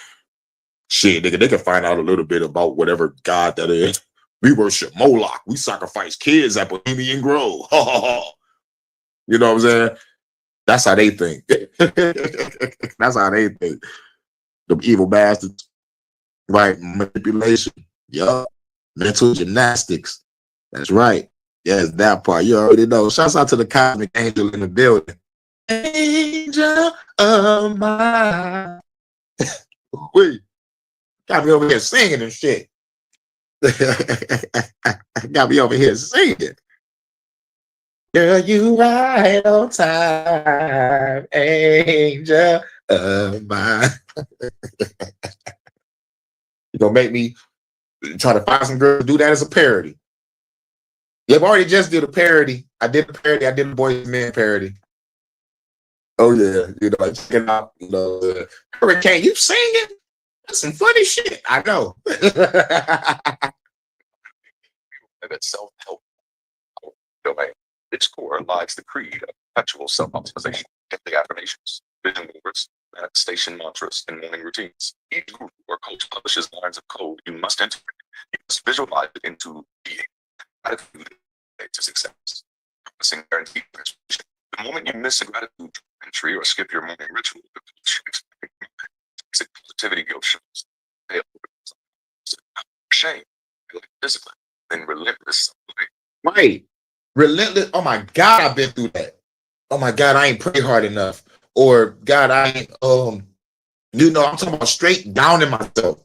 Shit, nigga, they can find out a little bit about whatever god that is. We worship Moloch. We sacrifice kids at Bohemian Grove. You know what I'm saying? That's how they think. That's how they think. The evil bastards. Right. Manipulation. Yup. Mental gymnastics. That's right. Yes, that part. You already know. Shouts out to the cosmic angel in the building. Angel of mine. Wait. Got me over here singing and shit. Got me over here singing. Girl, you right on time, angel of mine. You gonna make me try to find some girls to do that as a parody. You've already just did a parody. I did a parody. I did a Boys and Men parody. Oh yeah, you know, like check it out. You know, Hurykane, you singing? That's some funny shit. I know. That self-help domain. Its core lies the creed of perpetual self-optimization, daily affirmations, vision boards, station mantras, and morning routines. Each group or cult publishes lines of code you must integrate. You must visualize it into being. Gratitude to success. Promising guaranteed transformation. The moment you miss a gratitude entry or skip your morning ritual, the toxic positivity guilt shows. Shame, discipline, then relentless. Right. Relentless. Oh my God, I've been through that. Oh my God, I ain't prayed hard enough. Or God, I ain't you know, I'm talking about straight down in myself.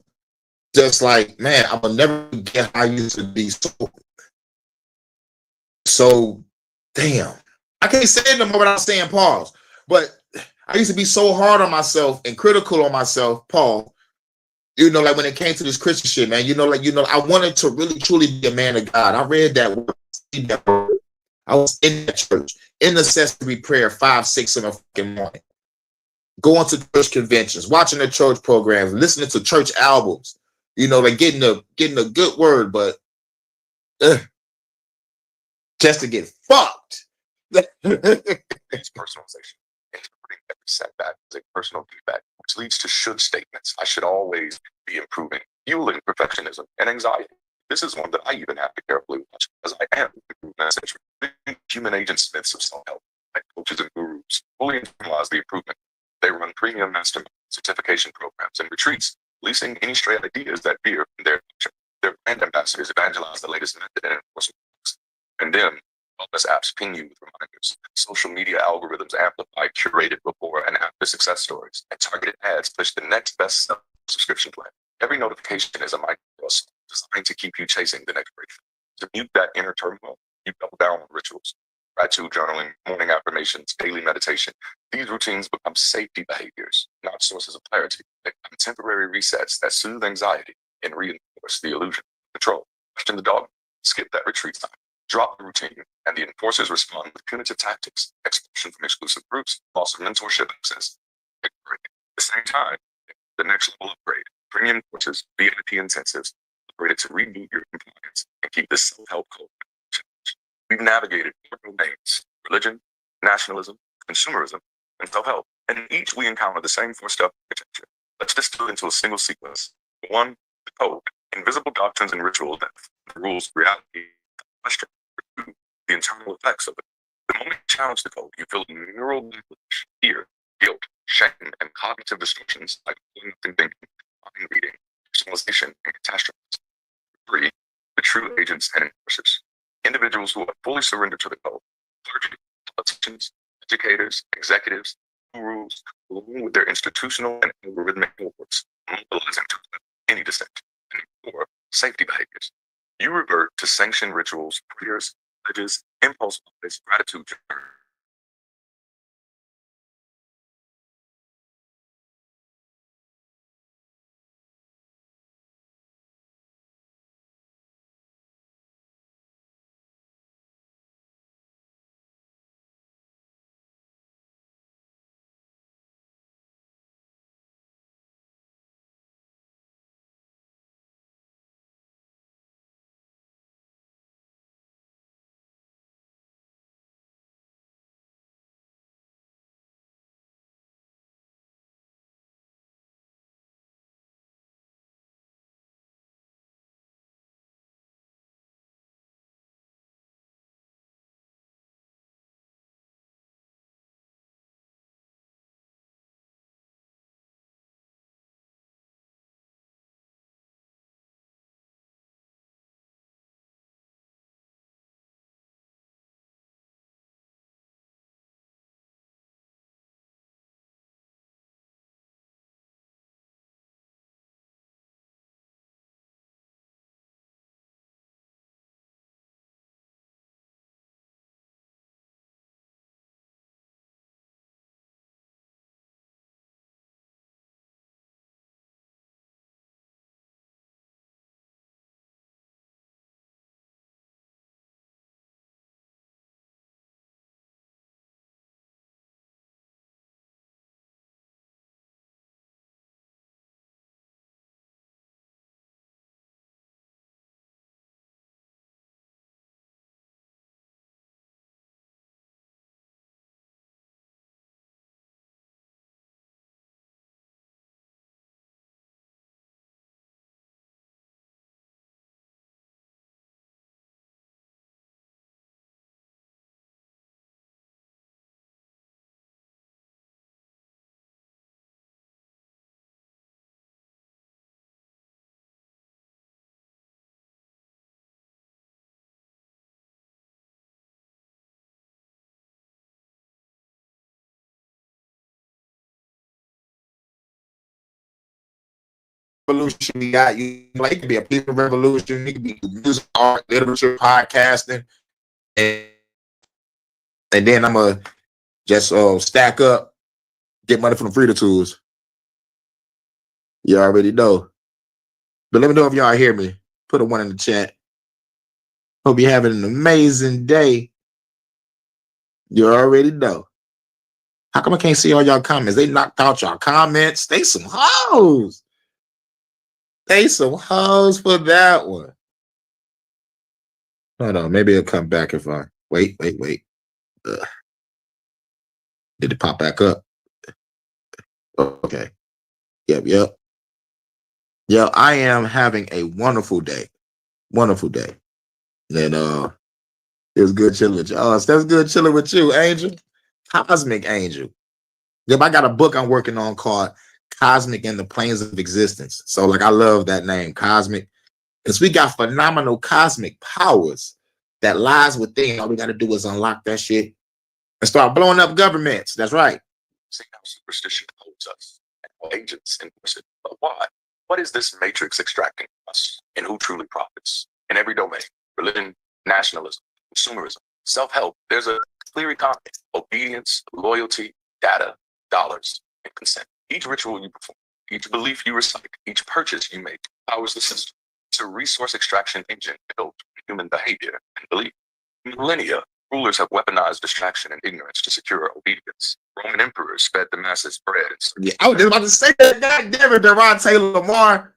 Just like, man, I will never get how I used to be so damn. I can't say it no more without saying pause. But I used to be so hard on myself and critical on myself, Paul. You know, like when it came to this Christian shit, man, I wanted to really truly be a man of God. I read that word. I was in that church, intercessory prayer, 5, 6 in the fucking morning, going to church conventions, watching the church programs, listening to church albums, you know, like getting a good word, but just to get fucked. It's personalization. Interpreting every setback as a personal feedback, which leads to should statements. I should always be improving, fueling perfectionism and anxiety. This is one that I even have to carefully watch because I am human agent myths of self-help, like coaches and gurus, fully internalize the improvement. They run premium mastermind certification programs and retreats, leasing any stray ideas that veer from their brand ambassadors evangelize the latest method and enforcement. And then wellness apps ping you with reminders. Social media algorithms amplify curated before and after success stories, and targeted ads push the next best subscription plan. Every notification is a micro designed to keep you chasing the next breakthrough. To mute that inner turmoil, you double down on rituals, gratitude journaling, morning affirmations, daily meditation. These routines become safety behaviors, not sources of clarity. They become temporary resets that soothe anxiety and reinforce the illusion of control. Question the dog, skip that retreat time. Drop the routine, and the enforcers respond with punitive tactics, expulsion from exclusive groups, loss of mentorship access. At the same time, the next level upgrade, premium courses, VIP intensives, upgraded to reboot your compliance and keep this self-help culture. We've navigated 4 domains: religion, nationalism, consumerism, and self-help. And in each, we encounter the same 4-step architecture. Let's distill it into a single sequence. 1, the code, invisible doctrines and rituals that the rules, reality, question. 2, the internal effects of it. The moment you challenge the code, you feel neural backlash, fear, guilt, shame, and cognitive distortions like pulling up and thinking, mind reading, personalization, and catastrophe. 3, the true agents and enforcers. Individuals who have fully surrendered to the code, clergy, politicians, educators, executives, gurus, along with their institutional and algorithmic boards, mobilizing to any dissent. And 4, safety behaviors. You revert to sanctioned rituals, prayers, pledges, impulse buys, gratitude. revolution we got. Like, it could be a people revolution. It could be music, art, literature, podcasting, and then I'm gonna just stack up, get money from the Freedom Tools. You already know. But let me know if y'all hear me. Put a 1 in the chat. Hope you're having an amazing day. You already know. How come I can't see all y'all comments? They knocked out y'all comments. They some hoes. They some hoes for that one. Hold on. Maybe it'll come back if I wait. Ugh. Did it pop back up? Okay. Yep. Yeah, I am having a wonderful day. Wonderful day. And it was good chilling with you. Oh, that's good chilling with you, Angel. Cosmic Angel. Yep, I got a book I'm working on called Cosmic and the Planes of Existence. So, like, I love that name, Cosmic, because we got phenomenal cosmic powers that lies within. All we got to do is unlock that shit and start blowing up governments. That's right. See how superstition holds us and how agents enforce it. But why? What is this matrix extracting from us, and who truly profits? In every domain, religion, nationalism, consumerism, self-help, there's a clear economy: obedience, loyalty, data, dollars, and consent. Each ritual you perform, each belief you recite, each purchase you make powers the system. It's a resource extraction engine built on human behavior and belief. In millennia, rulers have weaponized distraction and ignorance to secure obedience. Roman emperors fed the masses bread. Yeah, I was just about to say that. God damn it, Deron Taylor Lamar.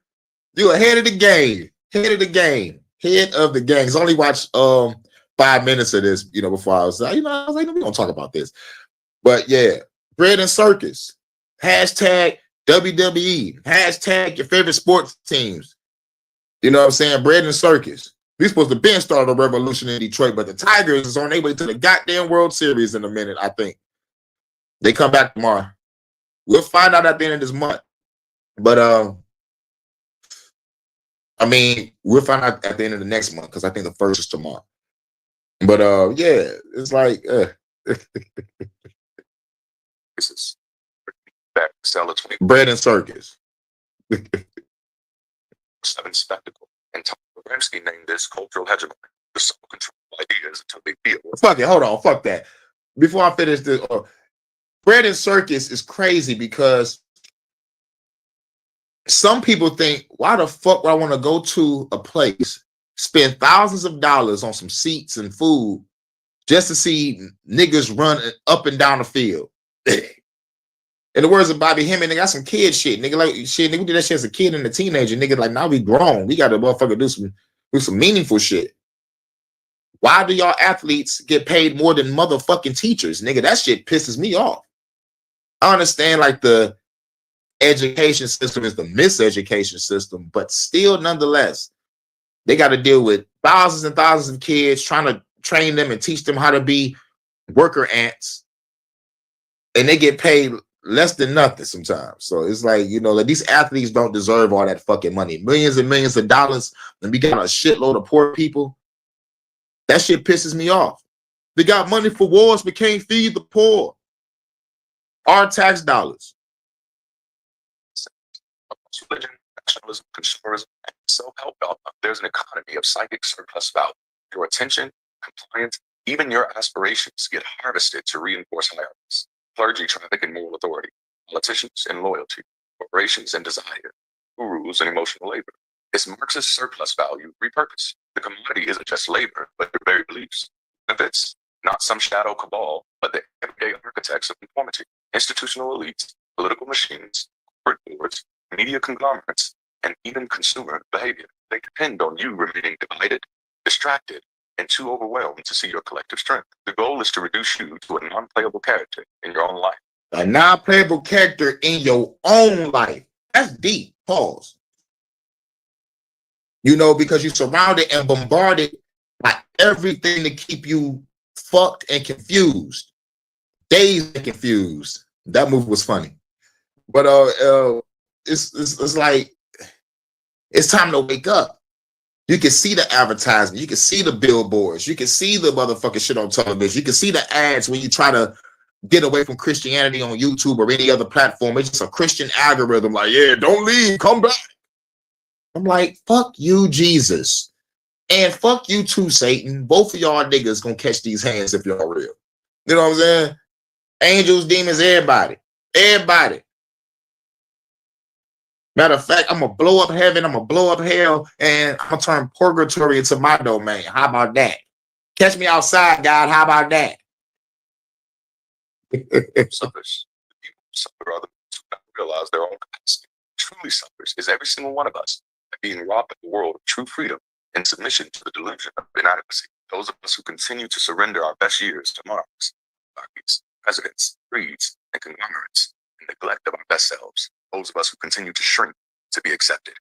You ahead of the game. Head of the game. Head of the game. I only watched 5 minutes of this, before I was like, we don't talk about this. But yeah, bread and circus. Hashtag WWE. Hashtag your favorite sports teams. You know what I'm saying? Bread and circus. We supposed to be start a revolution in Detroit, but the Tigers is on their way to the goddamn World Series in a minute, I think. They come back tomorrow. We'll find out at the end of this month. But we'll find out at the end of the next month, because I think the first is tomorrow. But yeah, it's like This is back sell a 20 bread and circus. 7 spectacle. And Tom Ramsky named this cultural hegemony, the sole control ideas until they feel. Fuck it, hold on, fuck that. Before I finish this, bread and circus is crazy because some people think, why the fuck would I want to go to a place, spend thousands of dollars on some seats and food just to see niggas run up and down the field? In the words of Bobby Hemming, they got some kid shit. Nigga, like shit, nigga, we did that shit as a kid and a teenager. Nigga, like, now we grown. We got to motherfucker do some meaningful shit. Why do y'all athletes get paid more than motherfucking teachers? Nigga, that shit pisses me off. I understand, like, the education system is the miseducation system, but still, nonetheless, they got to deal with thousands and thousands of kids, trying to train them and teach them how to be worker ants, and they get paid less than nothing sometimes. So it's like, like, these athletes don't deserve all that fucking money. Millions and millions of dollars, and we got a shitload of poor people. That shit pisses me off. They got money for wars but can't feed the poor. Our tax dollars. Religion, nationalism, consumerism, and self-help. There's an economy of psychic surplus value. Your attention, compliance, even your aspirations get harvested to reinforce hierarchies. Clergy traffic in moral authority, politicians in loyalty, corporations in desire, gurus in emotional labor. It's Marxist surplus value repurposed. The commodity isn't just labor, but your very beliefs. Benefits, not some shadow cabal, but the everyday architects of conformity. Institutional elites, political machines, corporate boards, media conglomerates, and even consumer behavior. They depend on you remaining divided, distracted, and too overwhelmed to see your collective strength. The goal is to reduce you to a non-playable character in your own life. A non-playable character in your own life. That's deep. Pause. Because you're surrounded and bombarded by everything to keep you fucked and confused. Dazed and confused. That movie was funny. But it's like, it's time to wake up. You can see the advertisement. You can see the billboards. You can see the motherfucking shit on television. You can see the ads when you try to get away from Christianity on YouTube or any other platform. It's just a Christian algorithm. Like, yeah, don't leave, come back. I'm like, fuck you, Jesus. And fuck you too, Satan. Both of y'all niggas gonna catch these hands if y'all real. You know what I'm saying? Angels, demons, everybody. Everybody. Matter of fact, I'm gonna blow up heaven, I'm gonna blow up hell, and I'm gonna turn purgatory into my domain. How about that? Catch me outside, God. How about that? Suckers. The people who suffer are the ones who don't realize their own capacity. Truly suffers is every single one of us by being robbed of the world of true freedom and submission to the delusion of inadequacy. Those of us who continue to surrender our best years to monarchs, monarchies, presidents, creeds, and conglomerates, and neglect of our best selves. Those of us who continue to shrink to be accepted.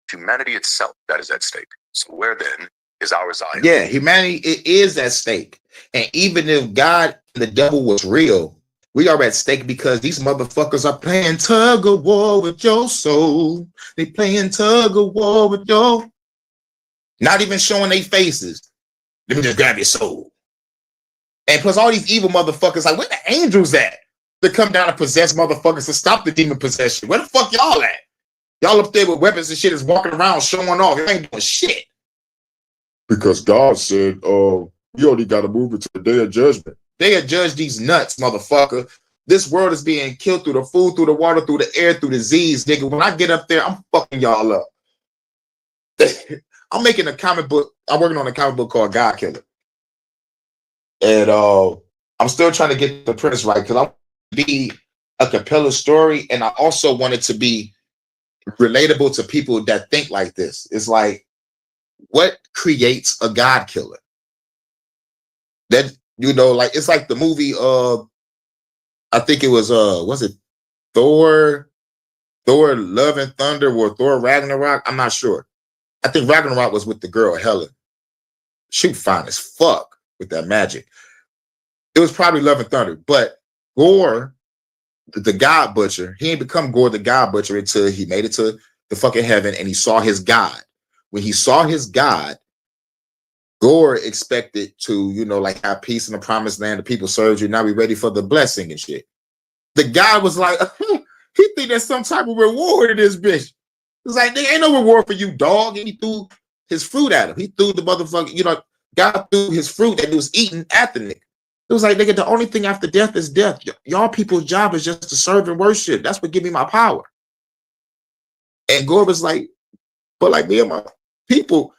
Humanity itself that is at stake. So where then is our Zion? Yeah, humanity, it is at stake. And even if God and the devil was real, we are at stake because these motherfuckers are playing tug of war with your soul. They playing tug of war with your, not even showing their faces. Let me just grab your soul. And plus all these evil motherfuckers, like, where the angels at? To come down and possess motherfuckers to stop the demon possession. Where the fuck y'all at? Y'all up there with weapons and shit is walking around showing off. You ain't doing shit. Because God said, we only got to move it to the day of judgment. Day of judge these nuts, motherfucker. This world is being killed through the food, through the water, through the air, through disease, nigga. When I get up there, I'm fucking y'all up. I'm making a comic book. I'm working on a comic book called God Killer. And I'm still trying to get the premise right because I want it to be a compelling story. And I also want it to be relatable to people that think like this. It's like, what creates a God killer? That, you know, like, it's like the movie, I think it was it Thor Love and Thunder or Thor Ragnarok? I'm not sure. I think Ragnarok was with the girl Helen. She fine as fuck with that magic. It was probably Love and Thunder, but Gore, the God Butcher, he ain't become Gore the God Butcher until he made it to the fucking heaven and he saw his God. When he saw his God, Gore expected to, you know, like have peace in the promised land. The people served you. Now we ready for the blessing and shit. The guy was like, he think there's some type of reward in this bitch. It's like, there ain't no reward for you, dog. And he threw his fruit at him. He threw the motherfucker, you know, God threw his fruit that he was eating at the nigga. It was like, nigga, the only thing after death is death. Y'all people's job is just to serve and worship. That's what give me my power. And Gore was like, but like me and my people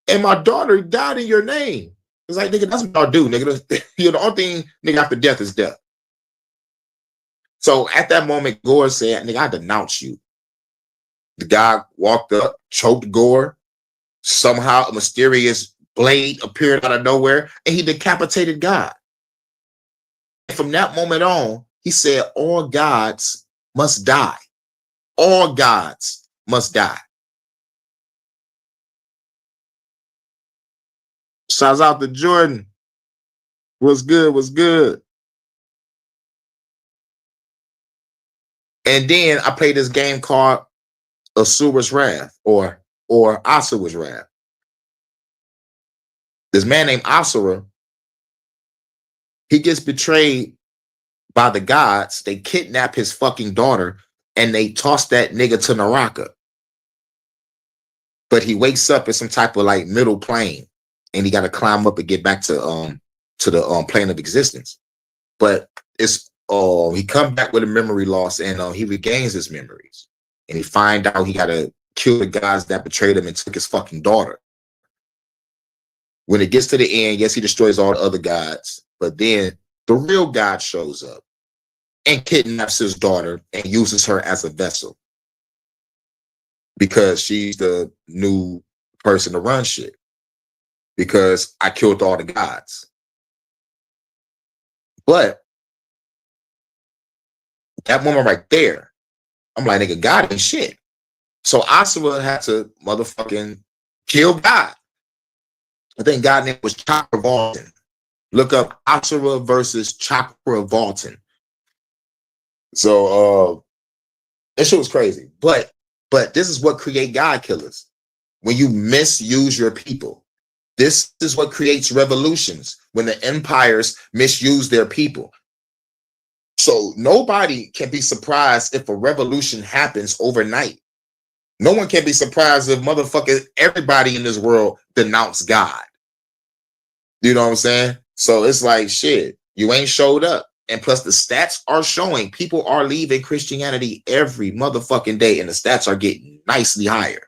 and my daughter died in your name. It's like, nigga, that's what y'all do, nigga. You know, the only thing, nigga, after death is death. So at that moment, Gore said, nigga, I denounce you. The guy walked up, choked Gore. Somehow a mysterious blade appeared out of nowhere, and he decapitated God. And from that moment on, he said, all gods must die. All gods must die. Shouts out to Jordan. What's good? What's good? And then I played this game called Asura's Wrath or Asura's Wrath. This man named Asura, he gets betrayed by the gods. They kidnap his fucking daughter and they toss that nigga to Naraka. But he wakes up in some type of like middle plane and he got to climb up and get back to the plane of existence. But it's he come back with a memory loss and he regains his memories. And he find out he got to kill the gods that betrayed him and took his fucking daughter. When it gets to the end, yes, he destroys all the other gods, but then the real God shows up and kidnaps his daughter and uses her as a vessel because she's the new person to run shit. Because I killed all the gods. But that moment right there, I'm like, nigga, God ain't shit. So Asura had to motherfucking kill God. I think God's name was Chakra Valton. Look up Asura versus Chakra Valton. So that shit was crazy. But this is what create God killers. When you misuse your people. This is what creates revolutions. When the empires misuse their people. So nobody can be surprised if a revolution happens overnight. No one can be surprised if motherfuckers, everybody in this world denounce God. You know what I'm saying? So it's like, shit, you ain't showed up. And plus the stats are showing people are leaving Christianity every motherfucking day. And the stats are getting nicely higher.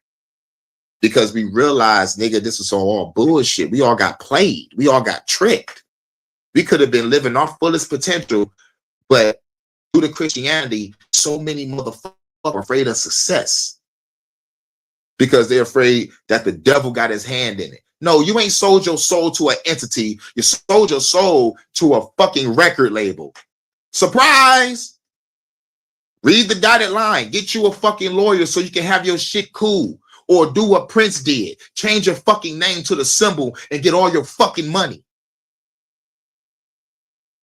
Because we realize, nigga, this is all bullshit. We all got played. We all got tricked. We could have been living our fullest potential, but due to Christianity, so many motherfuckers are afraid of success because they're afraid that the devil got his hand in it. No, you ain't sold your soul to an entity. You sold your soul to a fucking record label. Surprise! Read the dotted line. Get you a fucking lawyer so you can have your shit cool. Or do what Prince did. Change your fucking name to the symbol and get all your fucking money.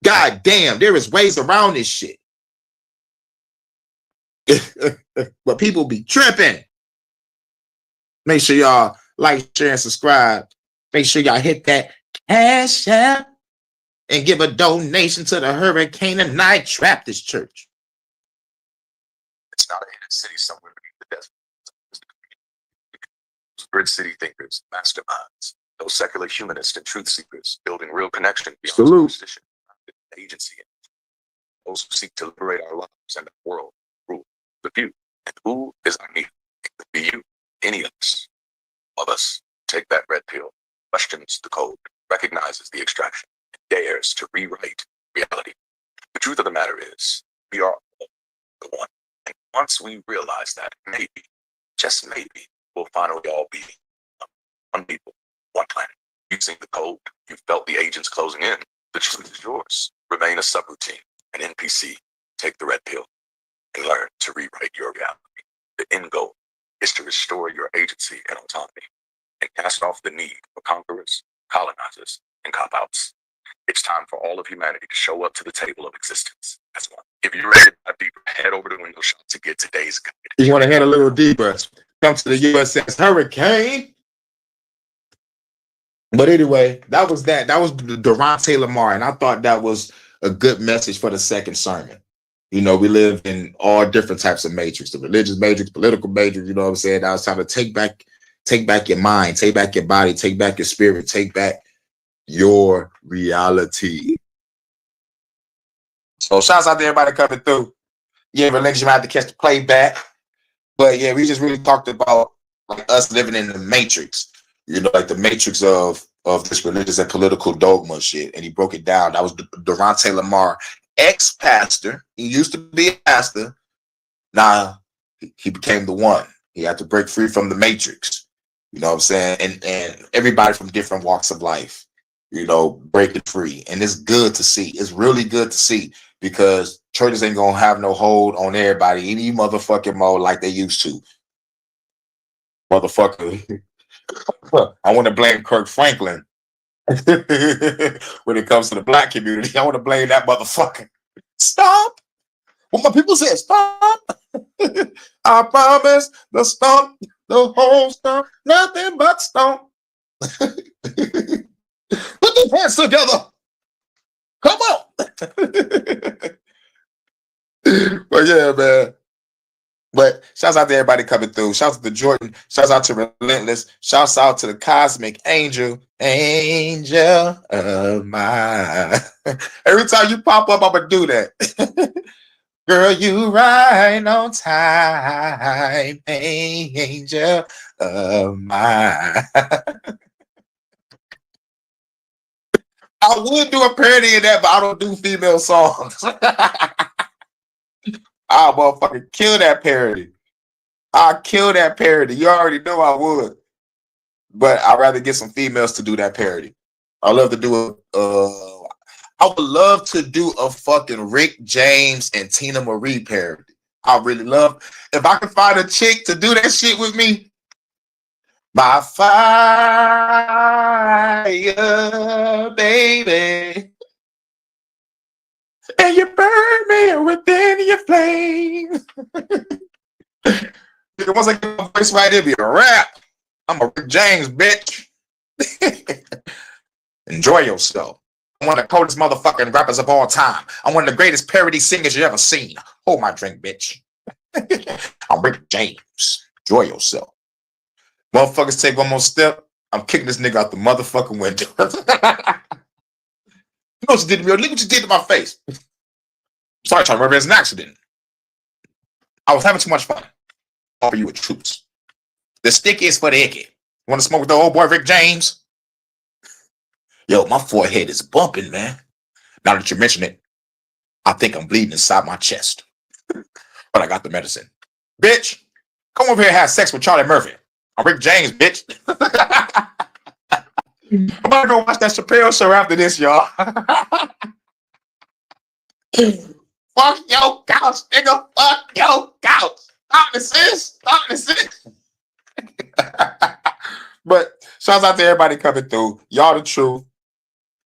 God damn, there is ways around this shit. But people be tripping. Make sure y'all like, share, and subscribe. Make sure y'all hit that Cash App and give a donation to the Hurykaninite Traptist Church. It's not a hidden city somewhere beneath the desert. Grid city thinkers, masterminds, those secular humanists and truth seekers building real connection beyond superstition, agency, those who seek to liberate our lives and the world, rule the few. And who is our need? It could be you, any of us. Take that red pill, questions the code, recognizes the extraction, and dares to rewrite reality. The truth of the matter is, we are all the one. And once we realize that, maybe, just maybe, we'll finally all be one people, one planet. Using the code, you felt the agents closing in. The truth is yours. Remain a subroutine, an NPC. Take the red pill and learn to rewrite your reality. The end goal is to restore your agency and autonomy and cast off the need for conquerors, colonizers, and cop-outs. It's time for all of humanity to show up to the table of existence as one. If you're ready to dive deeper, head over to the window shop to get today's guide. You want to head a little deeper, come to the USS Hurykane. But anyway, that was Durante Lamar, and I thought that was a good message for the second sermon. You know, we live in all different types of matrix, the religious matrix, political matrix, you know what I'm saying? I was trying to take back your mind, take back your body, take back your spirit, take back your reality. So shouts out to everybody coming through. Yeah, religion might have to catch the playback. But yeah, we just really talked about like us living in the matrix, you know, like the matrix of this religious and political dogma shit. And he broke it down. That was Durante Lamar, ex-pastor. He used to be a pastor. Now he became the one. He had to break free from the matrix. You know what I'm saying? And everybody from different walks of life, you know, breaking free. And it's good to see. It's really good to see because churches ain't gonna have no hold on everybody any motherfucking mode like they used to. Motherfucker. I want to blame Kirk Franklin when it comes to the black community. I want to blame that motherfucker. Stop. What my people said, stop. I promise the stump, the whole stump, nothing but stump. Put the hands together. Come on. But yeah, man. But shouts out to everybody coming through. Shouts out to Jordan. Shouts out to Relentless. Shouts out to the Cosmic Angel. Angel of mine. Every time you pop up, I'm going to do that. Girl, you right on time. Angel of mine. I would do a parody of that, but I don't do female songs. I'll motherfucking kill that parody. I'll kill that parody. You already know I would. But I'd rather get some females to do that parody. I love to do I would love to do a fucking Rick James and Tina Marie parody. I really love. If I can find a chick to do that shit with me, my fire, baby. And you burn me within your flame. Once I get my voice right, it'll be a rap. I'm a Rick James, bitch. Enjoy yourself. I'm one of the coldest motherfucking rappers of all time. I'm one of the greatest parody singers you ever seen. Hold my drink, bitch. I'm Rick James. Enjoy yourself. Motherfuckers take one more step, I'm kicking this nigga out the motherfucking window. You know what you did to me? Look what you did to my face. Sorry, trying to remember it's an accident. I was having too much fun. Offer you a truce. The stick is for the icky. Want to smoke with the old boy Rick James? Yo, my forehead is bumping, man. Now that you mention it, I think I'm bleeding inside my chest. But I got the medicine. Bitch, come over here and have sex with Charlie Murphy. I'm Rick James, bitch. I'm about to go watch that Chappelle show after this, y'all. Fuck your couch, nigga. Fuck your couch. Stop this, sis. Stop this, sis. But shouts out to everybody coming through. Y'all the truth.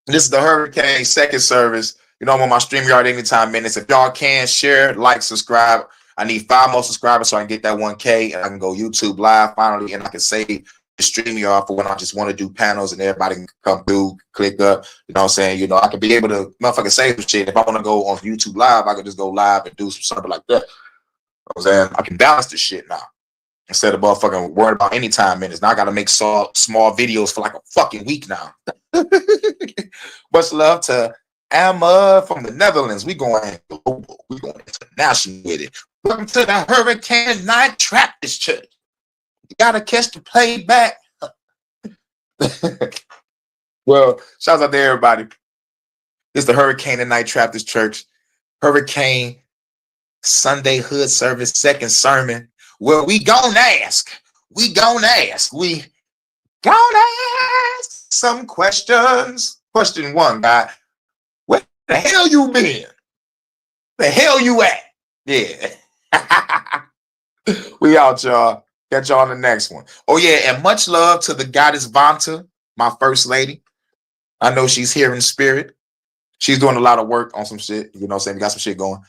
This is the Hurykane second service. You know, I'm on my StreamYard anytime minutes. If y'all can share, like, subscribe. I need 5 more subscribers so I can get that 1K and I can go YouTube live finally and I can save the StreamYard for when I just want to do panels and everybody can come through, click up. You know what I'm saying? You know, I can be able to motherfucking save some shit. If I want to go on YouTube live, I can just go live and do something like that. You know what I'm saying? I can balance this shit now. Instead of motherfucking worried about anytime minutes. Now I gotta make small videos for like a fucking week now. Much love to Emma from the Netherlands. We going global. We going international with it. Welcome to the Hurykaninite Traptist church. You gotta catch the playback. Well, shouts out to everybody. This is the Hurykaninite Traptist church. Hurykane Sunday hood service, second sermon. Well, we gonna ask. We gonna ask some questions. Question 1, guy. Where the hell you been? The hell you at? Yeah. We out, y'all. Catch y'all on the next one. Oh, yeah, and much love to the goddess Vanta, my first lady. I know she's here in spirit. She's doing a lot of work on some shit. You know what I'm saying? We got some shit going.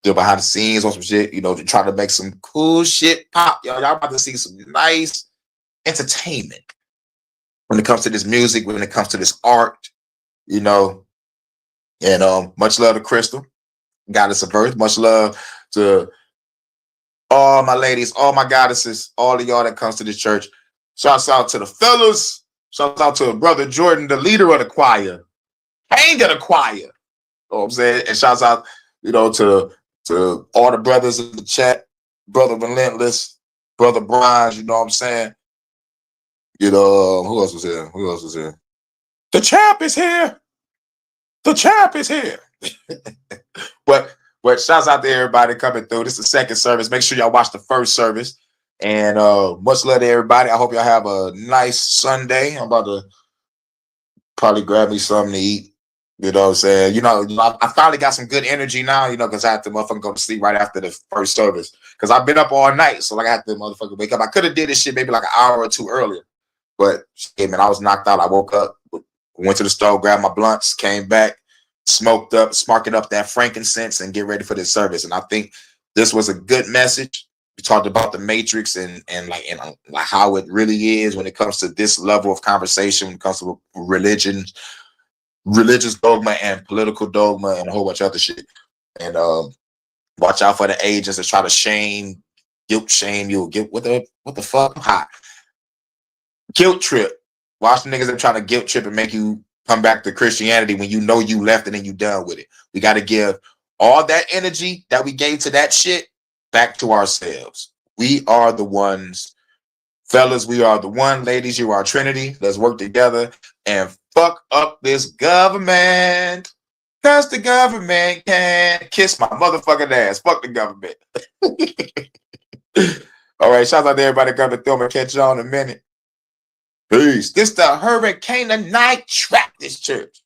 Still behind the scenes on some shit, you know, to try to make some cool shit pop. Y'all about to see some nice entertainment when it comes to this music, when it comes to this art, you know. And much love to Crystal, goddess of earth. Much love to all my ladies, all my goddesses, all of y'all that comes to this church. Shouts out to the fellas. Shouts out to brother Jordan, the leader of the choir, king of the choir. You know what I'm saying? And shouts out, you know, to all the brothers in the chat, brother Relentless, brother Bronze, you know what I'm saying? You know, who else was here? Who else was here? The champ is here. The champ is here. But shouts out to everybody coming through. This is the second service. Make sure y'all watch the first service. And much love to everybody. I hope y'all have a nice Sunday. I'm about to probably grab me something to eat. You know what I'm saying? You know, I finally got some good energy now, you know, because I had to motherfucking go to sleep right after the first service. Because I've been up all night. So, like, I had to motherfucking wake up. I could have did this shit maybe like an hour or 2 earlier. But, shit, man, I was knocked out. I woke up, went to the store, grabbed my blunts, came back, smoked up, sparking up that frankincense, and get ready for this service. And I think this was a good message. We talked about the matrix and how it really is when it comes to this level of conversation, when it comes to religious dogma and political dogma and a whole bunch of other shit. And watch out for the agents that try to guilt shame you. What the fuck? I'm hot. Guilt trip. Watch the niggas that trying to guilt trip and make you come back to Christianity when you know you left and then you done with it. We got to give all that energy that we gave to that shit back to ourselves. We are the ones. Fellas, we are the one. Ladies, you are Trinity. Let's work together and fuck up this government. Because the government can kiss my motherfucking ass. Fuck the government. All right, shout out to everybody coming through. I'm going to catch y'all in a minute. Peace. This the Hurykaninite Traptist church.